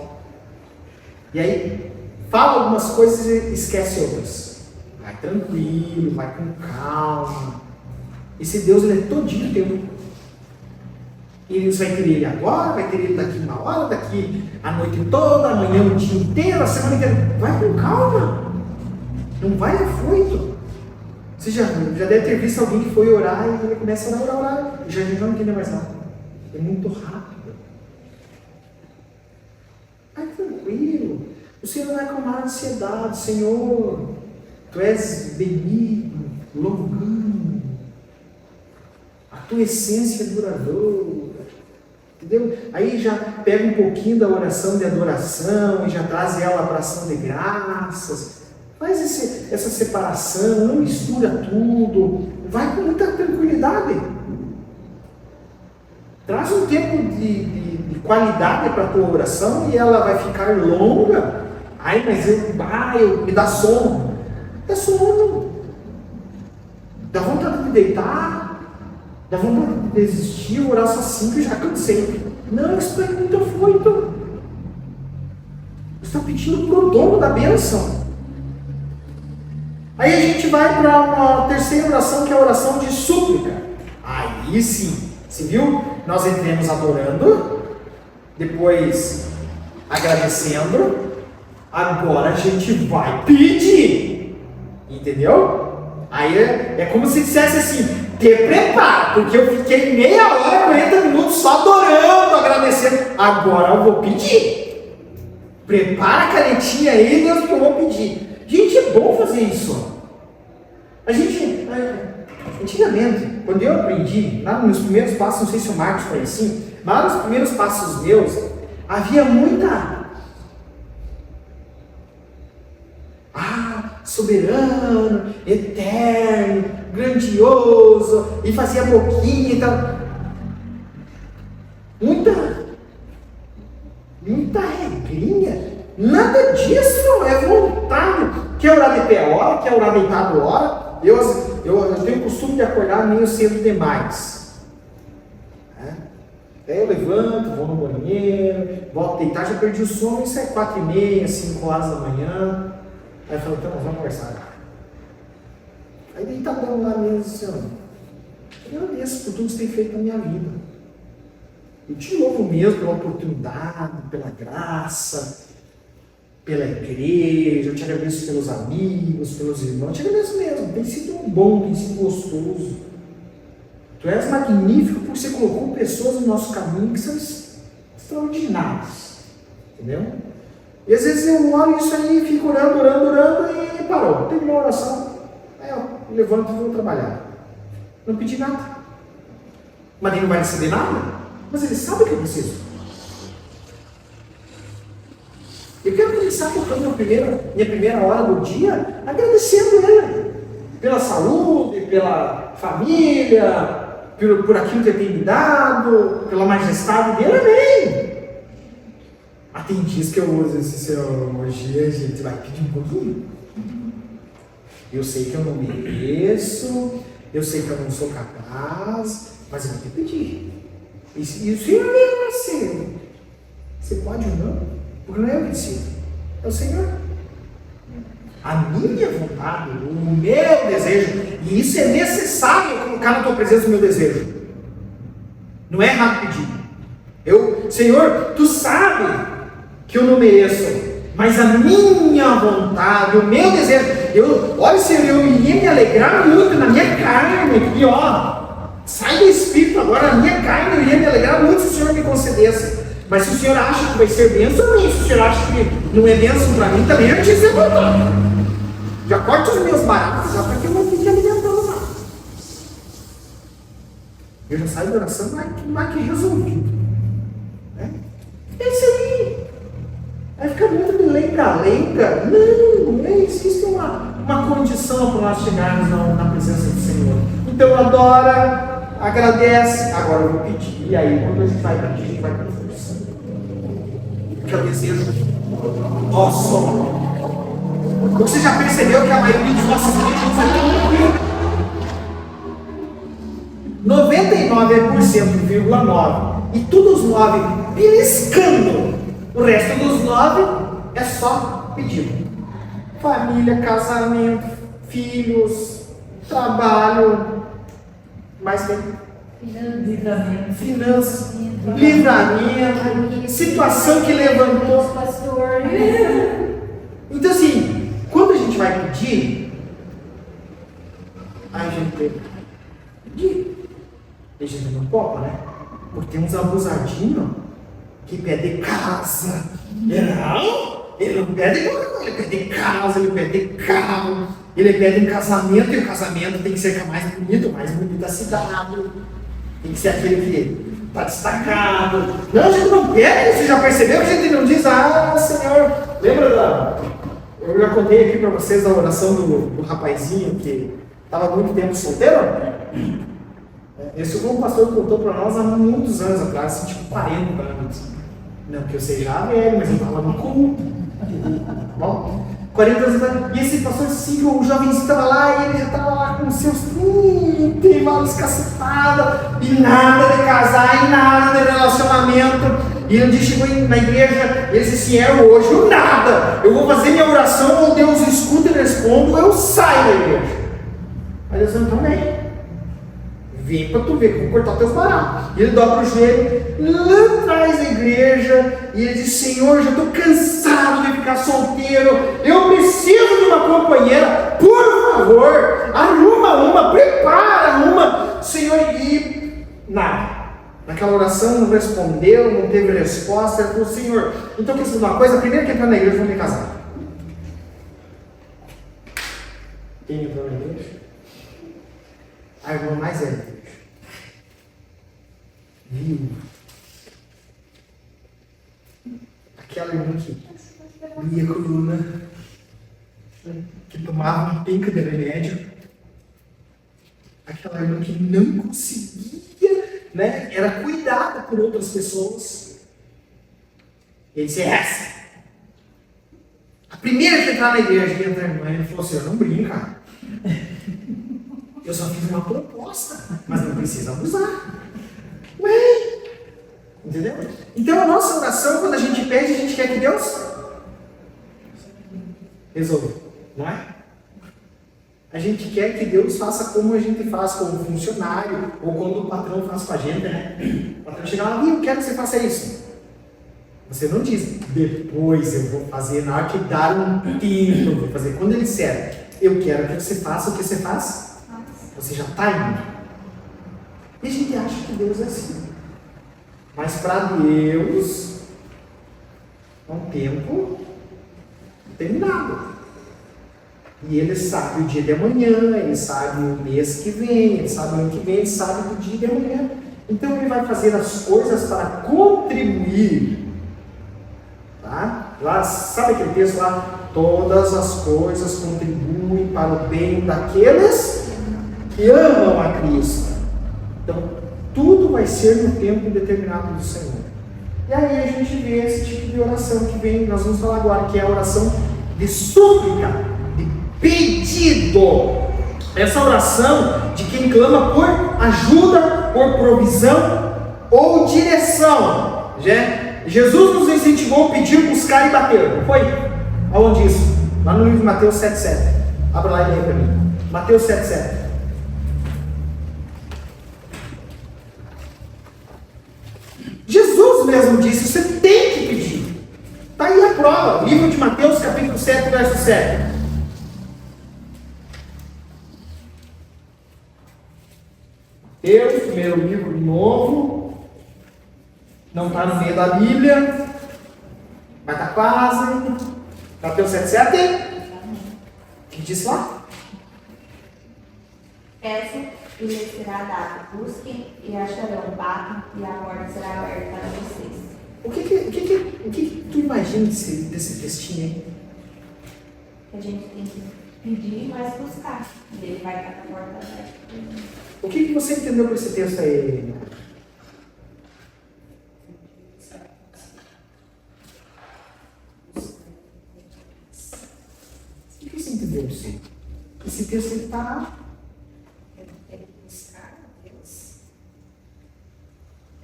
E aí, fala algumas coisas e esquece outras. Vai tranquilo, vai com calma. Esse Deus, ele é todinho teu. E você vai querer ele agora, vai querer ele daqui uma hora, daqui a noite toda, amanhã o dia inteiro, a semana inteira. Vai com calma. Não vai afoito. Você já deve ter visto alguém que foi orar e ele começa a orar. E já não entende mais nada. É muito rápido. Vai tranquilo. O Senhor vai acalmar a ansiedade. Senhor, Tu és benigno, longânimo. A Tua essência é duradoura. Entendeu? Aí já pega um pouquinho da oração de adoração e já traz ela para a ação de graças. Faz essa separação, não mistura tudo. Vai com muita tranquilidade. Traz um tempo de qualidade para a tua oração e ela vai ficar longa. Ai, mas me dá sono. Dá sono. Dá vontade de deitar. Dá vontade de desistir, orar só 5 e já cansei. Não, isso é muito afoito. Você está pedindo para o dono da bênção. Aí a gente vai para uma terceira oração, que é a oração de súplica. Aí sim, você viu? Nós entramos adorando, depois agradecendo, agora a gente vai pedir. Entendeu? Aí é como se dissesse assim, te prepara, porque eu fiquei meia hora, 40 minutos só adorando, agradecendo. Agora eu vou pedir. Prepara a canetinha aí, Deus, que eu vou pedir. Gente, é bom fazer isso. Antigamente, quando eu aprendi, lá nos primeiros passos, não sei se o Marcos foi assim, mas lá nos primeiros passos meus, havia muita... soberano, eterno, grandioso, e fazia boquinha e tal. Muita regrinha. Nada disso é vontade. Quer orar de pé, hora. Quer orar deitado, hora. Eu tenho o costume de acordar meio cedo demais. Daí eu levanto, vou no banheiro, volto a deitar, já perdi o sono, isso é 4h30, 5 horas da manhã. Aí eu falo, então nós vamos conversar. Aí deitadão lá mesmo, Senhor, eu agradeço por tudo que você tem feito na minha vida. Eu te louvo mesmo pela oportunidade, pela graça, pela igreja, eu te agradeço pelos amigos, pelos irmãos, eu te agradeço mesmo, tem sido bom, tem sido gostoso. Tu és magnífico porque você colocou pessoas no nosso caminho que são extraordinárias, entendeu? E às vezes eu olho isso aí, fico orando e parou, terminou a oração, aí eu levanto e vou trabalhar. Não pedi nada, mas ele não vai receber nada, mas ele sabe que eu preciso. Eu quero começar tocando minha primeira hora do dia, agradecendo Ele pela saúde, pela família, por aquilo que Ele tem me dado, pela majestade dele, amém. Mas tem dias que eu uso esse seu hoje, a gente vai pedir um pouquinho. Eu sei que eu não mereço, eu sei que eu não sou capaz, mas eu vou te pedir. E o Senhor mesmo assim, você pode ou não, porque não é eu que decido, é o Senhor. A minha vontade, o meu desejo, e isso é necessário colocar na tua presença o meu desejo. Não é errado pedir. Senhor, tu sabe que eu não mereço, mas a minha vontade, o meu desejo, olha, Senhor, eu iria me alegrar muito na minha carne aqui, ó. Sai do Espírito agora, na minha carne eu iria me alegrar muito se o Senhor me concedesse. Mas se o Senhor acha que vai ser bênção para mim, se o Senhor acha que não é bênção para mim, também eu te dizer voltar. Já corta os meus baratos, já para que eu não fique alimentando nada. Eu já saio da oração mais que resolvido. Né? É isso aí. Vai ficar muito de lenga-lenga. Não existe uma condição para nós chegarmos na presença do Senhor. Então adora, agradece. Agora eu vou pedir. E aí quando a gente vai pedir, a gente vai pedir. Que é o desejo nosso. Você já percebeu que a maioria dos nossos filhos não vai 99,9% e todos os 9 beliscando. O resto dos 9 é só pedido. Família, casamento, filhos, trabalho, mais tempo. Finanças, livramento, situação que levantou. Pastor. Então assim, quando a gente vai pedir, a gente tem que pedir. E a gente não topa, né? Porque tem uns abusadinhos que pedem casa. Não, ele não pede coisa, ele pede casa, ele pede carro, ele pede um casamento, e o casamento tem que ser mais bonito da cidade. Tem que ser aquele que está destacado. Não, a gente não pede, você já percebeu que a gente não diz, Senhor, lembra eu já contei aqui para vocês a oração do rapazinho que estava muito tempo solteiro? Esse foi um pastor que contou para nós há muitos anos atrás, tipo 40 anos. Não que eu seja velho, mas eu estava no culto. Bom, 40 anos atrás. E esse pastor disse que o jovenzinho estava lá e ele já estava lá com seus 30 e vários cacetadas, e nada de casar, e nada de relacionamento. E um dia chegou na igreja, ele disse assim, hoje ou nada, eu vou fazer minha oração, ou Deus escuta e responde, ou eu saio da igreja. Aí Deus falou, então vem para tu ver que eu vou cortar teus baratos. E ele dobra o joelho lá atrás da igreja, e ele diz, Senhor, já estou cansado de ficar solteiro, eu preciso de uma companheira, por favor, arruma uma, prepara uma, Senhor, e nada. Naquela oração não respondeu, não teve resposta. Ele falou, Senhor, então quer saber uma coisa? Primeiro que entrar na igreja, vou me casar. Quem entrou na igreja? A irmã mais velha da igreja. Viu? Aquela irmã que lia a coluna, que tomava uma pinca de remédio. Aquela irmã que não conseguia, né, era cuidada por outras pessoas. Ele disse, essa. A primeira que entrar na igreja, que entra a irmã, ele falou, Senhor, não brinca. Eu só fiz uma proposta, mas não precisa abusar. Ué, entendeu? Então a nossa oração, quando a gente pede, a gente quer que Deus resolva, não é? A gente quer que Deus faça como a gente faz como funcionário, ou quando o patrão faz com a gente, né? O patrão chega lá, eu quero que você faça isso. Você não diz, depois eu vou fazer, na hora que dar um tempo, eu vou fazer. Quando ele disser, eu quero que você faça o que você faz, você já está indo. E a gente acha que Deus é assim. Mas para Deus, é um tempo determinado. E Ele sabe o dia de amanhã, Ele sabe o mês que vem, Ele sabe o ano que vem, Ele sabe do dia de amanhã. Então Ele vai fazer as coisas para contribuir, tá? Lá, sabe aquele texto lá? Todas as coisas contribuem para o bem daqueles que amam a Cristo. Então, tudo vai ser no tempo determinado do Senhor. E aí a gente vê esse tipo de oração que vem, nós vamos falar agora, que é a oração de súplica, de pedido. Essa oração de quem clama por ajuda, por provisão ou direção. Jesus nos incentivou a pedir, buscar e bater, não foi? Aonde isso? Lá no livro de Mateus 7,7. Abra lá e leia para mim. Mateus 7,7. Jesus mesmo disse, você tem que pedir. Está aí a prova, livro de Mateus, capítulo 7, verso 7. Mateus, primeiro livro novo, não está no meio da Bíblia, mas está quase. Mateus 7,7. O que diz lá? Peçam e lhes será dado. Busquem e acharão. Batam e a porta será aberta para vocês. O que tu imagina desse textinho aí? A gente tem que pedir, mas buscar. E ele vai estar com a porta aberta. O que você entendeu com esse texto aí? O que você entendeu disso aí? Esse texto ele está... Tem que buscar a Deus.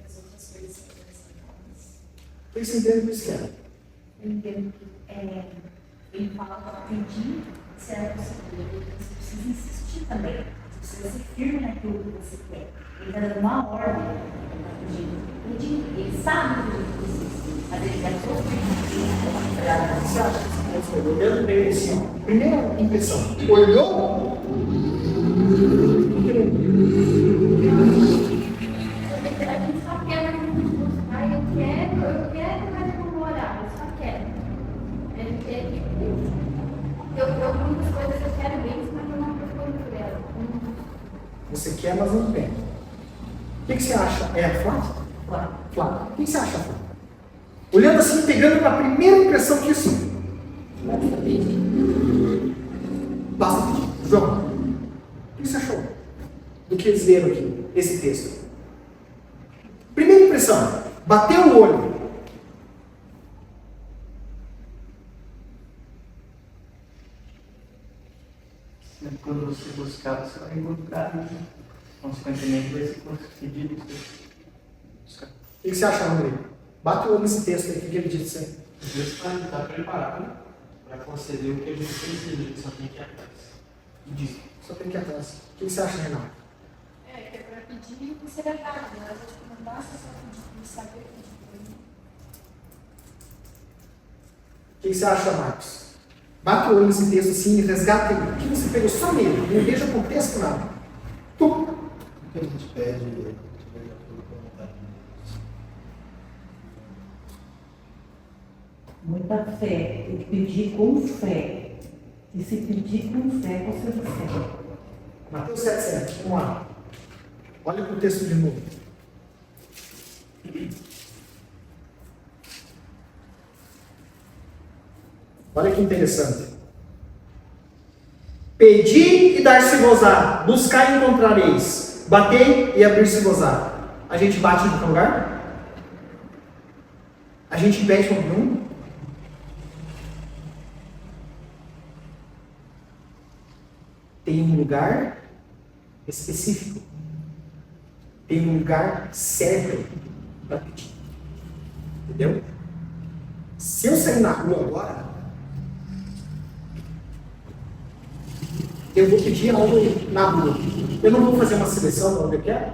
As outras coisas são acrescentadas. O que você entende disso, Kelly? Eu entendo que ele fala para pedir, será possível. Você precisa insistir também. Você precisa ser firme naquilo que você quer. Ele está dando uma ordem para pedir. Ele sabe o que ele precisa. Mas ele quer sofrer. Você acha que esse texto foi olhando bem assim? Primeira impressão. Olhou? A gente só quer buscar. Eu quero, mas eu não vou orar. Eu só quero. Muitas coisas eu quero mesmo, mas eu não procuro por elas. Você quer, mas não tem. O que você acha? É Flávio? Flávio. O que você acha, Flávio? Olhando assim, pegando uma primeira impressão que isso. Basta pedir. Basta pedir. João, o que você achou do que eles leram aqui, esse texto? Primeira impressão, bateu o olho. Quando você buscar, você vai encontrar. Consequentemente, vai ser concedido. O que você acha, André? Bate o olho nesse texto aí, o que ele disse? Deus está preparado para conceder o que a gente precisa, ele só tem que ir atrás. Diz. Só tem que ir atrás. O que você acha, Renato? Que é para pedir e ser dado, mas acho que não basta só pedir e saber pedir. O que você acha, Marcos? Bate o olho nesse texto assim e resgata ele. O que você pegou só nele? Não veja o contexto, nada. Tum. O que a gente pede é pela vontade de Deus. Muita fé. Tem que pedir com fé. E se pedir com fé, você recebe. Mateus 7,7. Vamos lá. Olha para o texto de novo. Olha que interessante. Pedi e dar-se-vos-á, buscai e encontrareis, batei e abrir-se-vos-á. A gente bate em qualquer lugar? A gente impede qualquer um? Tem um lugar específico. Tem um lugar certo para pedir. Entendeu? Se eu sair na rua agora, eu vou pedir algo na rua. Eu não vou fazer uma seleção onde eu quero.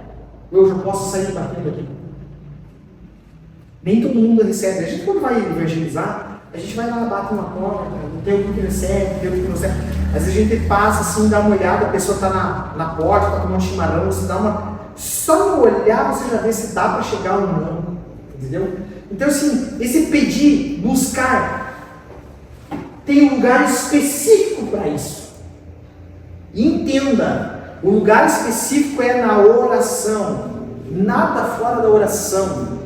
Eu já posso sair batendo aqui. Nem todo mundo recebe. A gente, quando vai evangelizar, a gente vai lá, bate uma porta, não tem o que recebe, não tem o que não recebe. Às vezes a gente passa assim, dá uma olhada, a pessoa está na porta, está tomando chimarrão, você dá uma. Só no olhar você já vê se dá para chegar ou não. Entendeu? Então, assim, esse pedir, buscar, tem um lugar específico para isso. E entenda, o lugar específico é na oração, nada fora da oração,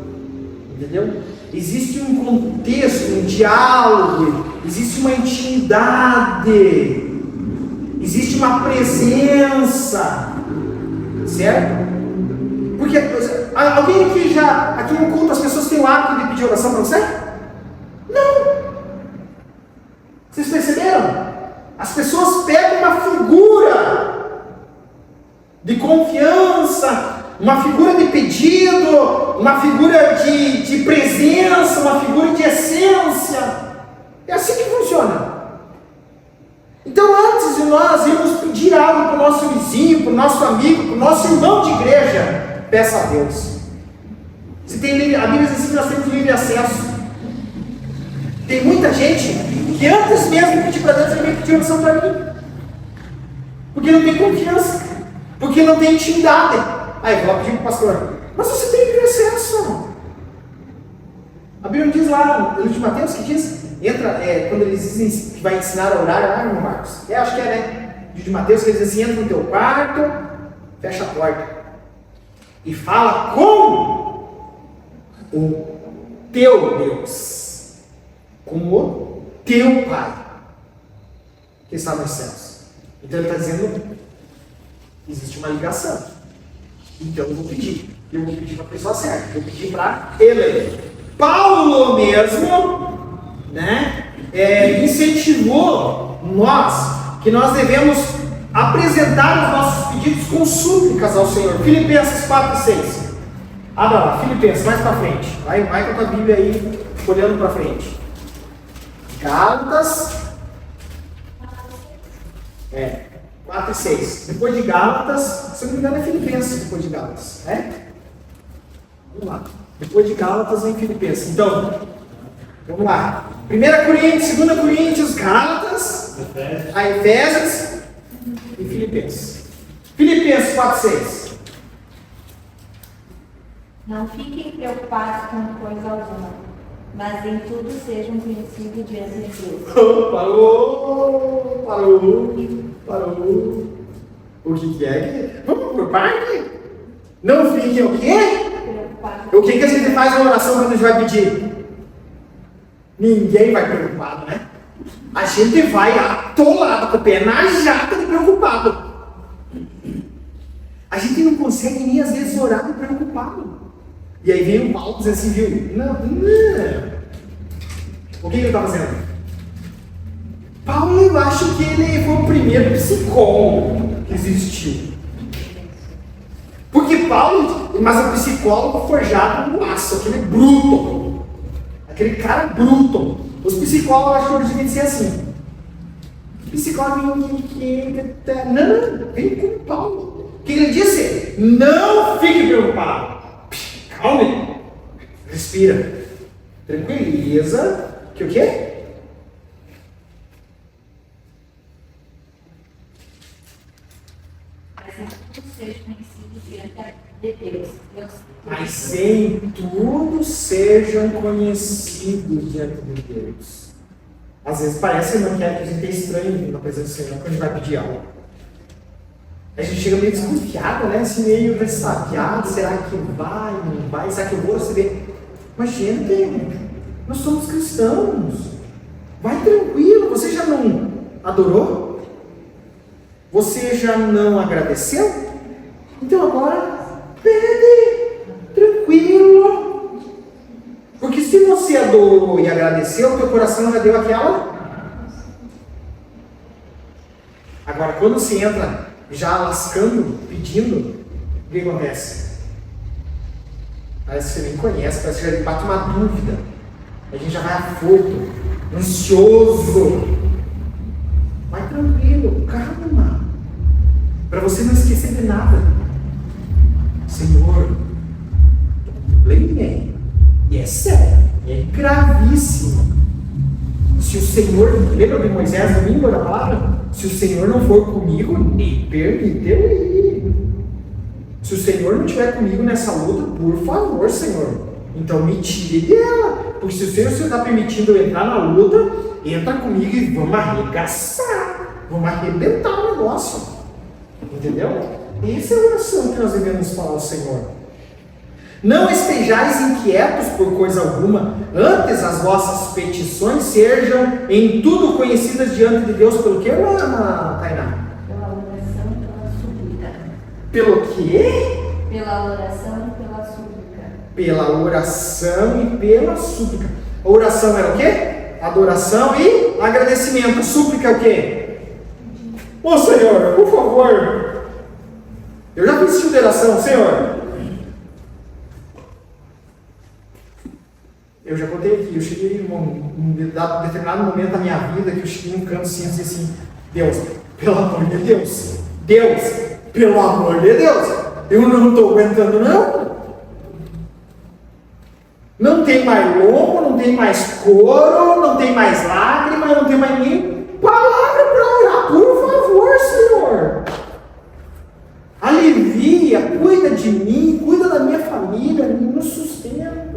entendeu? existe um contexto, um diálogo, existe uma intimidade, existe uma presença, certo? Porque alguém aqui no culto, as pessoas têm o hábito de pedir oração para você? Não! Vocês perceberam? As pessoas pegam uma figura de confiança, uma figura de pedido, uma figura de presença, uma figura de essência. É assim que funciona. Então, antes de nós irmos pedir algo para o nosso vizinho, para o nosso amigo, para o nosso irmão de igreja, peça a Deus. Se tem, a Bíblia diz que nós temos livre acesso. Tem muita gente que antes mesmo de pedir para Deus, ele vem pedir oração para mim. Porque não tem confiança. Porque não tem intimidade. Aí, vou lá pedir para o pastor. Mas você tem livre acesso. A Bíblia diz lá, no livro de Mateus, que diz, quando eles dizem que vai ensinar a orar, lá, irmão Marcos. Acho que né? No livro de Mateus, que eles dizem assim, entra no teu quarto, fecha a porta. E fala com o teu Deus. Com o teu Pai, que está nos céus. Então ele está dizendo, existe uma ligação. Então eu vou pedir para a pessoa certa, eu vou pedir para ele. Paulo mesmo, né, incentivou que nós devemos apresentar os nossos pedidos com súplicas ao Senhor. Filipenses 4:6. Abra lá, Filipenses, mais para frente. Vai com a tua Bíblia aí, olhando para frente. Gálatas 4:6. Depois de Gálatas, se eu não me engano é Filipenses depois de Gálatas, né? Vamos lá. Depois de Gálatas vem Filipenses. Então, vamos lá. 1 Coríntios, 2 Coríntios, Gálatas, Efésios e Filipenses. Filipenses 4:6. Não fiquem preocupados com coisa alguma, mas em tudo sejam conhecidos diante de Deus. Parou. O que é? Vamos por parte? Não fiquem o quê? Preocupados. O que a gente faz na oração quando a gente vai pedir? Ninguém vai preocupado, né? A gente vai atolado, com o pé na jaca de preocupado. A gente não consegue nem às vezes orar de preocupado. E aí vem o Paulo dizer assim, viu? Não. O que ele está fazendo? Paulo, eu acho que ele foi o primeiro psicólogo que existiu. Porque Paulo, mas o psicólogo forjado no aço, aquele bruto. Aquele cara bruto. Os psicólogos acham que eles devem ser assim. Psicólogo não, vem com Paulo. O que ele disse? Não fique preocupado. Calme. Respira. Tranquiliza. Que o quê? Mas em tudo sejam conhecidos diante de Deus. Às vezes parece que a gente é estranho na presença do Senhor quando a gente vai pedir algo. A gente chega meio desconfiado, né? Assim, meio ressabiado. Será que vai, não vai? Será que eu vou receber? Mas, gente, nós somos cristãos. Vai tranquilo. Você já não adorou? Você já não agradeceu? Então agora, pede. Tranquilo. Porque se você adorou e agradeceu, o teu coração já deu aquela. Agora, quando você entra já lascando, pedindo, o que acontece? Parece que você nem conhece, parece que já bate uma dúvida. A gente já vai afoito, ansioso. Vai tranquilo, calma. Para você não esquecer de nada. Senhor, lembrei. E é sério, é gravíssimo. Se o Senhor, lembra de Moisés domingo da palavra? Se o Senhor não for comigo, me permiteu ir. Se o Senhor não estiver comigo nessa luta, por favor, Senhor, então me tire dela. Porque se o Senhor está permitindo eu entrar na luta, entra comigo e vamos arregaçar. Vamos arrebentar o negócio. Entendeu? Essa é a oração que nós devemos falar ao Senhor. Não estejais inquietos por coisa alguma, antes as vossas petições sejam em tudo conhecidas diante de Deus. Pelo que, Tainá? Pela oração e pela súplica. Pelo quê? Pela oração e pela súplica. Pela oração e pela súplica. A oração é o quê? Adoração e agradecimento. A súplica é o quê? Ô Senhor, por favor. Eu já fiz esse tipo de oração, Senhor. Eu já contei aqui, eu cheguei em um determinado momento da minha vida que eu cheguei num canto assim e disse assim, Deus, pelo amor de Deus, Deus, pelo amor de Deus, eu não estou aguentando não. Não tem mais lombo, não tem mais couro, não tem mais lágrima, não tem mais nem palavra para orar, por favor, Senhor. Alivia, cuida de mim, cuida da minha família, me sustenta.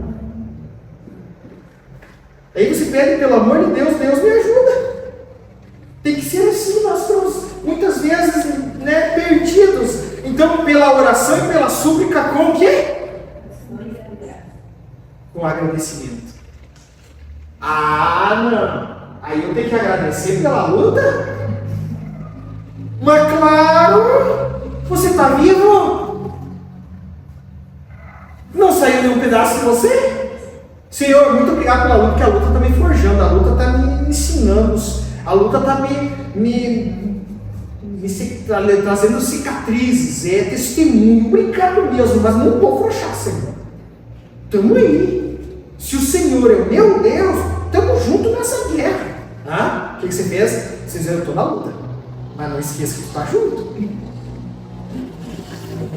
Aí você pede, pelo amor de Deus, Deus me ajuda. Tem que ser assim, nós estamos muitas vezes perdidos. Então, pela oração e pela súplica, com o quê? Com agradecimento. Ah, não. Aí eu tenho que agradecer pela luta? Mas claro, você está vivo? Não saiu nenhum pedaço de você? Senhor, muito obrigado pela luta, porque a luta está me forjando, a luta está me ensinando, a luta está me trazendo cicatrizes, é testemunho. Obrigado mesmo, mas não vou afrouxar, Senhor. Estamos aí. Se o Senhor é o meu Deus, estamos juntos nessa guerra. Ah, o que você fez? Você dizendo, eu estou na luta, mas não esqueça que tu está junto.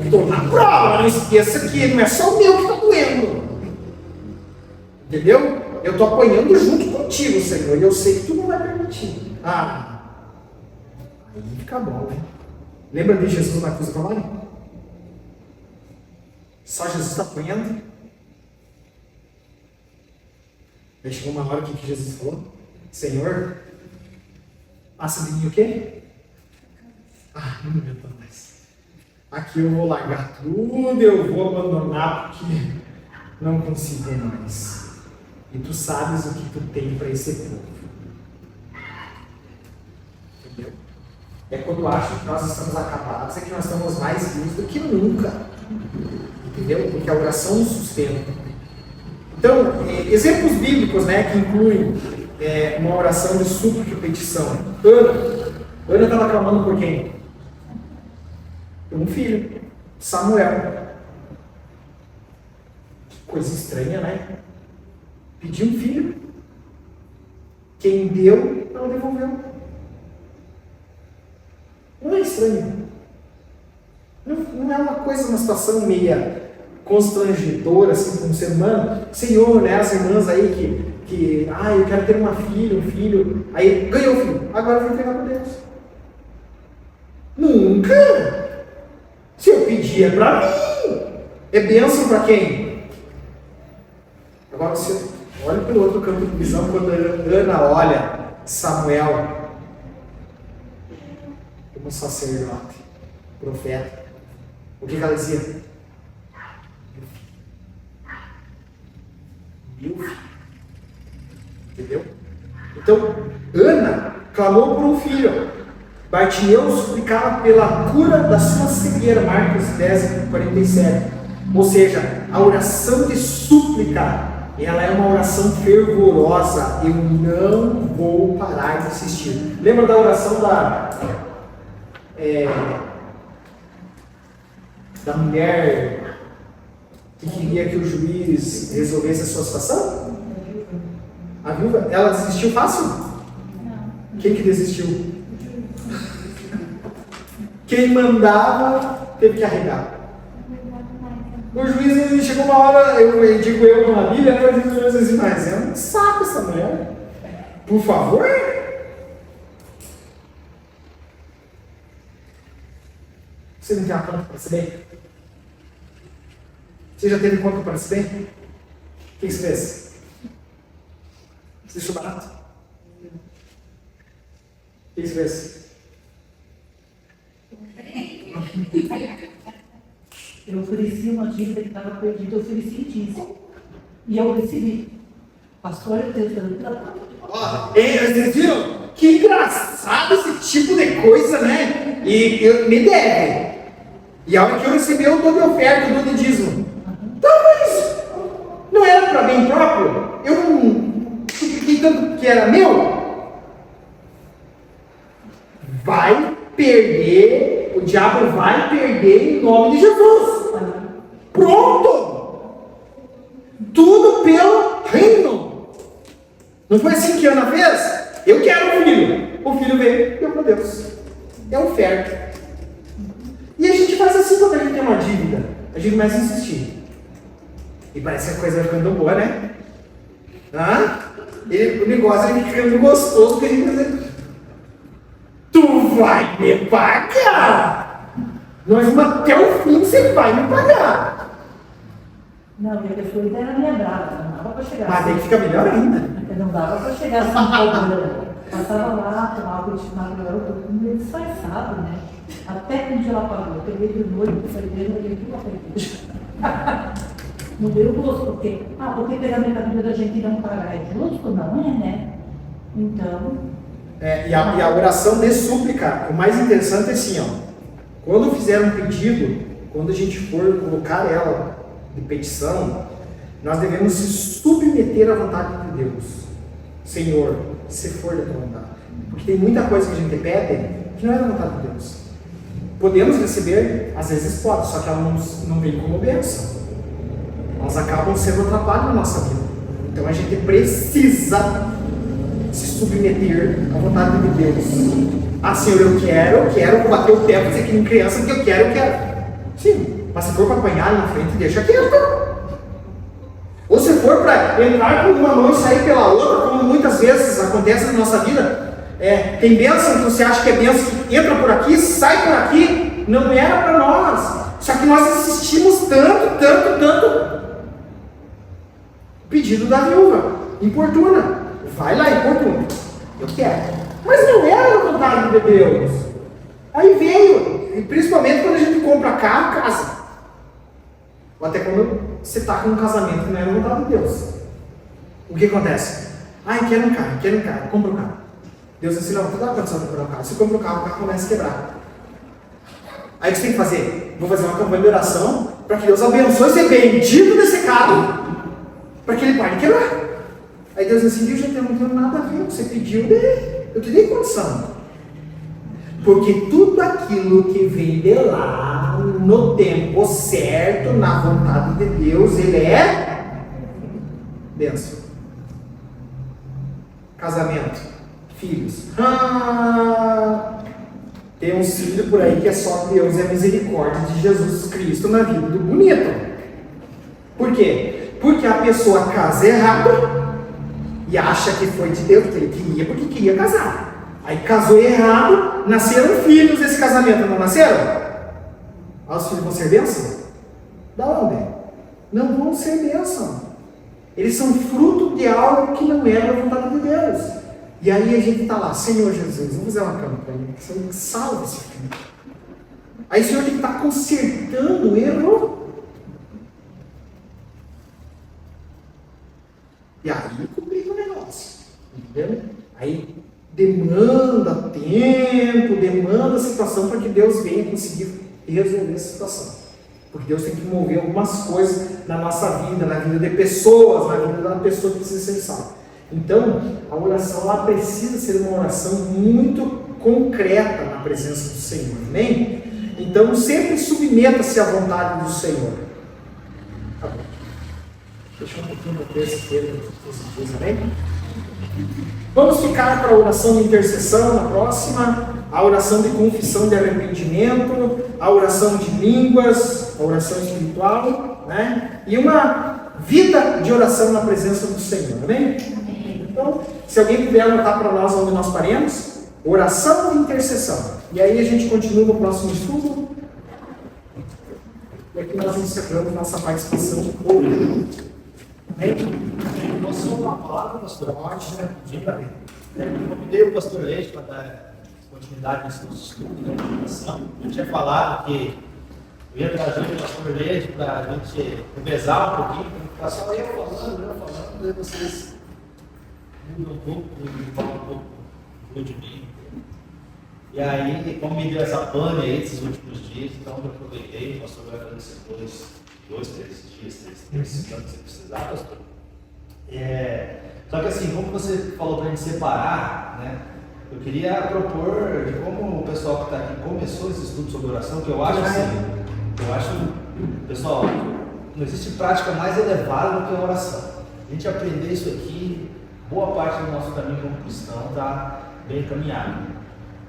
Estou na prova, mas não esqueça que não é só o meu que está doendo. Entendeu? Eu estou apanhando junto contigo, Senhor, e eu sei que tu não vai permitir. Ah, aí fica bom, né? Lembra de Jesus na cruz do Calvário? Só Jesus está apanhando. Aí chegou uma hora que Jesus falou, Senhor, passa de mim o quê? Ah, não aguento mais. Aqui eu vou largar tudo, eu vou abandonar porque não consigo mais. E tu sabes o que tu tem para esse povo. Entendeu? É quando eu acho que nós estamos acabados, é que nós estamos mais vivos do que nunca. Entendeu? Porque a oração nos sustenta. Então, exemplos bíblicos, que incluem uma oração de súplica e petição. Ana estava clamando por quem? Por um filho, Samuel. Que coisa estranha, né? Pediu um filho, quem deu, não devolveu. Não é estranho? Não é uma coisa, uma situação meia constrangedora, assim, como ser humano? Senhor, as irmãs aí eu quero ter um filho, aí ganhou o filho, agora eu vou entregar para Deus. Nunca! Se eu pedir é para mim, é bênção para quem? Agora você olha pelo outro campo de visão, quando Ana olha Samuel como sacerdote, profeta, o que ela dizia? Meu filho. Entendeu? Então, Ana clamou por um filho. Bartimeu suplicava pela cura da sua cegueira, Marcos 10:47. Ou seja, a oração de súplica, ela é uma oração fervorosa. Eu não vou parar de insistir. Lembra da oração da mulher que queria que o juiz resolvesse a sua situação? A viúva, ela desistiu fácil? Não. Quem que desistiu? Quem mandava teve que arregar. O juiz, ele chegou uma hora, eu digo na Bíblia, o juiz disse, mas é um saco essa mulher. Por favor. Você não tem uma conta para receber? Você já teve conta para receber? O que você fez? Você deixou barato? O que você fez? Eu ofereci uma dívida que estava perdida, eu ofereci dízimo. E eu recebi. Pastor, eu tenho Vocês viram? Que engraçado esse tipo de coisa, né? E eu me deve. E a hora que eu recebi, eu dou de oferta, eu dou de dízimo. Tá, mas não era para bem próprio? Eu não fiquei tanto que era meu? Vai perder, o diabo vai perder em nome de Jesus. Pronto! Tudo pelo reino. Não foi assim que Ana fez? Eu quero um filho. O filho veio, deu para Deus. É oferta. E a gente faz assim quando a gente tem uma dívida. A gente começa a insistir. E parece que a coisa vai ficando boa, né? O negócio vai ficando gostoso que a gente vai dizer, tu vai me pagar! Nós vamos até o fim, você vai me pagar! Não, minha pessoa ainda era minha brava, não dava para chegar. Mas aí fica melhor ainda. Não dava para chegar assim, cobrando. Passava lá, tomava o ultimato, eu tô meio disfarçado, né? Até que um dia ela pagou. Eu peguei de noite, falei, eu olhei tudo a igreja. Não deu gosto, porque pegar a mercadoria da gente e não pagar é justo? Não é, né? Então. E a oração de súplica, o mais interessante é assim, quando fizer um pedido, quando a gente for colocar ela de petição, nós devemos se submeter à vontade de Deus. Senhor, se for da tua vontade. Porque tem muita coisa que a gente pede que não é da vontade de Deus. Podemos receber, às vezes pode, só que ela não vem como bênção. Elas acabam sendo atrapalho na nossa vida. Então a gente precisa se submeter à vontade de Deus. Senhor, eu quero, vou bater o pé, fazer que nem criança, porque eu quero. Sim, mas se for para apanhar na frente, deixa quieto. Ou se for para entrar por uma mão e sair pela outra, como muitas vezes acontece na nossa vida, tem bênção que você acha que é bênção, entra por aqui, sai por aqui, não era para nós. Só que nós insistimos tanto. Pedido da viúva, importuna. Vai lá, importuna. Eu quero. Mas não era a vontade de Deus. Aí veio, e principalmente quando a gente compra carro, casa. Ou até quando você está com um casamento que não é a vontade de Deus. O que acontece? Quero um carro, compra um carro. Deus diz assim, não, tu dá condição de comprar um carro. Se compra um carro, o carro começa a quebrar. Aí o que você tem que fazer? Vou fazer uma campanha de oração para que Deus abençoe ser bendito desse carro, para que ele pare de quebrar. Aí Deus diz assim, eu já não tenho nada a ver, você pediu, eu te dei condição. Porque tudo aquilo que vem de lá, no tempo certo, na vontade de Deus, ele é bênção. Casamento, filhos. Tem um filho por aí que é só Deus e a misericórdia de Jesus Cristo na vida do bonito. Por quê? Porque a pessoa casa errado e acha que foi de Deus, que ele queria porque queria casar. Aí casou errado, nasceram filhos desse casamento, não nasceram? Os filhos vão ser bênção? Da onde? Não vão ser bênção. Eles são fruto de algo que não era a vontade de Deus. E aí a gente está lá, Senhor Jesus, vamos fazer uma campanha, Senhor, salva esse filho. Aí o Senhor tem que estar consertando o erro. E aí complica o negócio, entendeu? Aí demanda tempo, demanda situação para que Deus venha conseguir resolver a situação. Porque Deus tem que mover algumas coisas na nossa vida, na vida de pessoas, na vida da pessoa que precisa ser salva. Então, a oração ela precisa ser uma oração muito concreta na presença do Senhor, amém? Então, sempre submeta-se à vontade do Senhor. Tá bom. Deixa um pouquinho da terça-feira, amém? Vamos ficar para a oração de intercessão na próxima, a oração de confissão de arrependimento, a oração de línguas, a oração espiritual, né? E uma vida de oração na presença do Senhor, amém? Então, se alguém puder anotar para nós onde nós paremos, oração de intercessão. E aí a gente continua no próximo estudo. E aqui nós encerramos nossa participação hoje. Não sou uma palavra, pastor. Pode, né? Eu convidei o pastor Leite para dar continuidade nesse nosso estudo de oração. Eu tinha falado que Eu ia trazer o pastor Leite para a gente revezar um pouquinho, para ficar só eu falando, e vocês mudam um pouco e falam um pouco de mim. E aí, como me deu essa pane aí esses últimos dias, então eu aproveitei, o pastor vai fazer depois 2, 3 dias, 3 semanas, se precisar, pastor. Só que assim, como você falou para a gente separar, né? Eu queria propor de como o pessoal que está aqui começou esse estudo sobre oração, que eu acho assim, pessoal, não existe prática mais elevada do que a oração. A gente aprender isso aqui, boa parte do nosso caminho como cristão está bem encaminhado.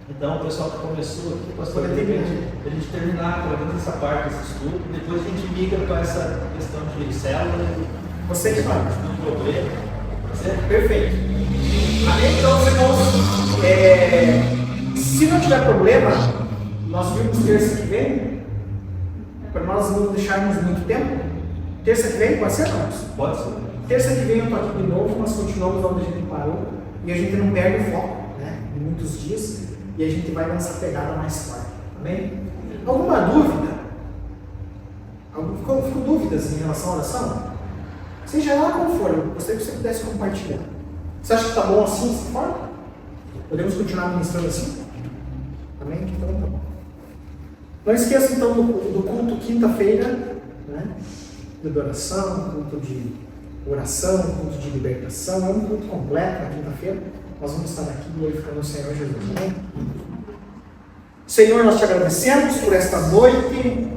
Então, o pessoal que começou aqui, pastor, de repente, a gente terminar pelo menos essa parte desse estudo, depois a gente migra para essa questão de célula. Você que fala. Não tem problema. Perfeito. Amém? Então, se não tiver problema, nós vimos terça que vem, para nós não deixarmos muito tempo. Terça que vem, pode ser, Marcos? Pode ser. Terça que vem eu estou aqui de novo, nós continuamos onde a gente parou e a gente não perde o foco, né? Em muitos dias, e a gente vai nessa pegada mais forte. Amém? Alguma dúvida? Ficou dúvidas em relação à oração? Seja lá como for, eu gostaria que você pudesse compartilhar. Você acha que está bom assim, dessa forma? Podemos continuar ministrando assim? Amém? Então tá bom. Não esqueça então do culto quinta-feira, né? De adoração, culto de oração, culto de libertação. É um culto completo na quinta-feira. Nós vamos estar aqui glorificando o Senhor Jesus. Amém? Senhor, nós te agradecemos por esta noite,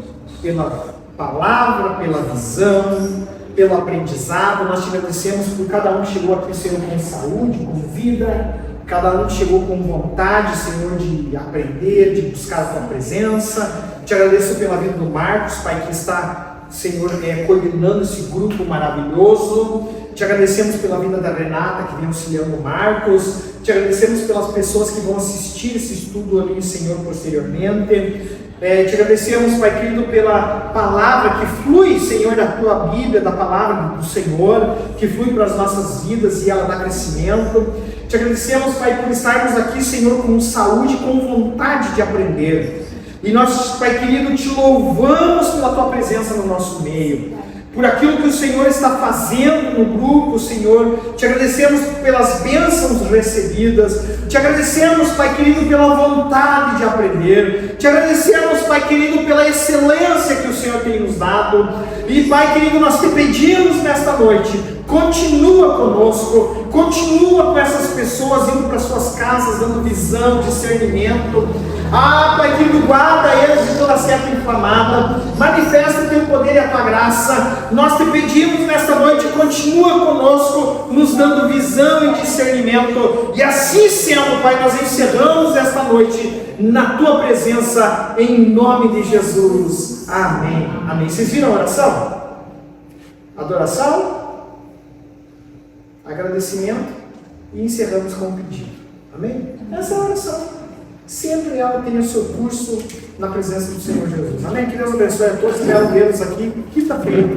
pela palavra, pela visão, pelo aprendizado. Nós te agradecemos por cada um que chegou aqui, Senhor, com saúde, com vida, cada um que chegou com vontade, Senhor, de aprender, de buscar a tua presença. Te agradeço pela vida do Marcos, Pai, que está, Senhor, coordenando esse grupo maravilhoso. Te agradecemos pela vida da Renata, que vem auxiliando o Marcos. Te agradecemos pelas pessoas que vão assistir esse estudo ali, Senhor, posteriormente. Te agradecemos, Pai querido, pela palavra que flui, Senhor, da tua Bíblia, da palavra do Senhor, que flui para as nossas vidas e ela dá crescimento. Te agradecemos, Pai, por estarmos aqui, Senhor, com saúde, com vontade de aprender. E nós, Pai querido, te louvamos pela tua presença no nosso meio, por aquilo que o Senhor está fazendo no grupo, Senhor. Te agradecemos pelas bênçãos recebidas. Te agradecemos, Pai querido, pela vontade de aprender. Te agradecemos, Pai querido, pela excelência que o Senhor tem nos dado. E, Pai querido, nós te pedimos nesta noite, continua conosco, continua com essas pessoas indo para suas casas, dando visão, discernimento. Pai querido, guarda eles de toda seta inflamada, manifesta o teu poder e a tua graça. Nós te pedimos nesta noite, continua conosco, nos dando visão e discernimento. E assim sendo, Pai, nós encerramos esta noite na tua presença, em nome de Jesus. Amém. Amém. Vocês viram a oração? Adoração, agradecimento e encerramos com um pedido. Amém? Essa é a oração. Sempre ela tem o seu curso na presença do Senhor Jesus. Amém? Que Deus abençoe a todos. Espero vê-los aqui quinta-feira.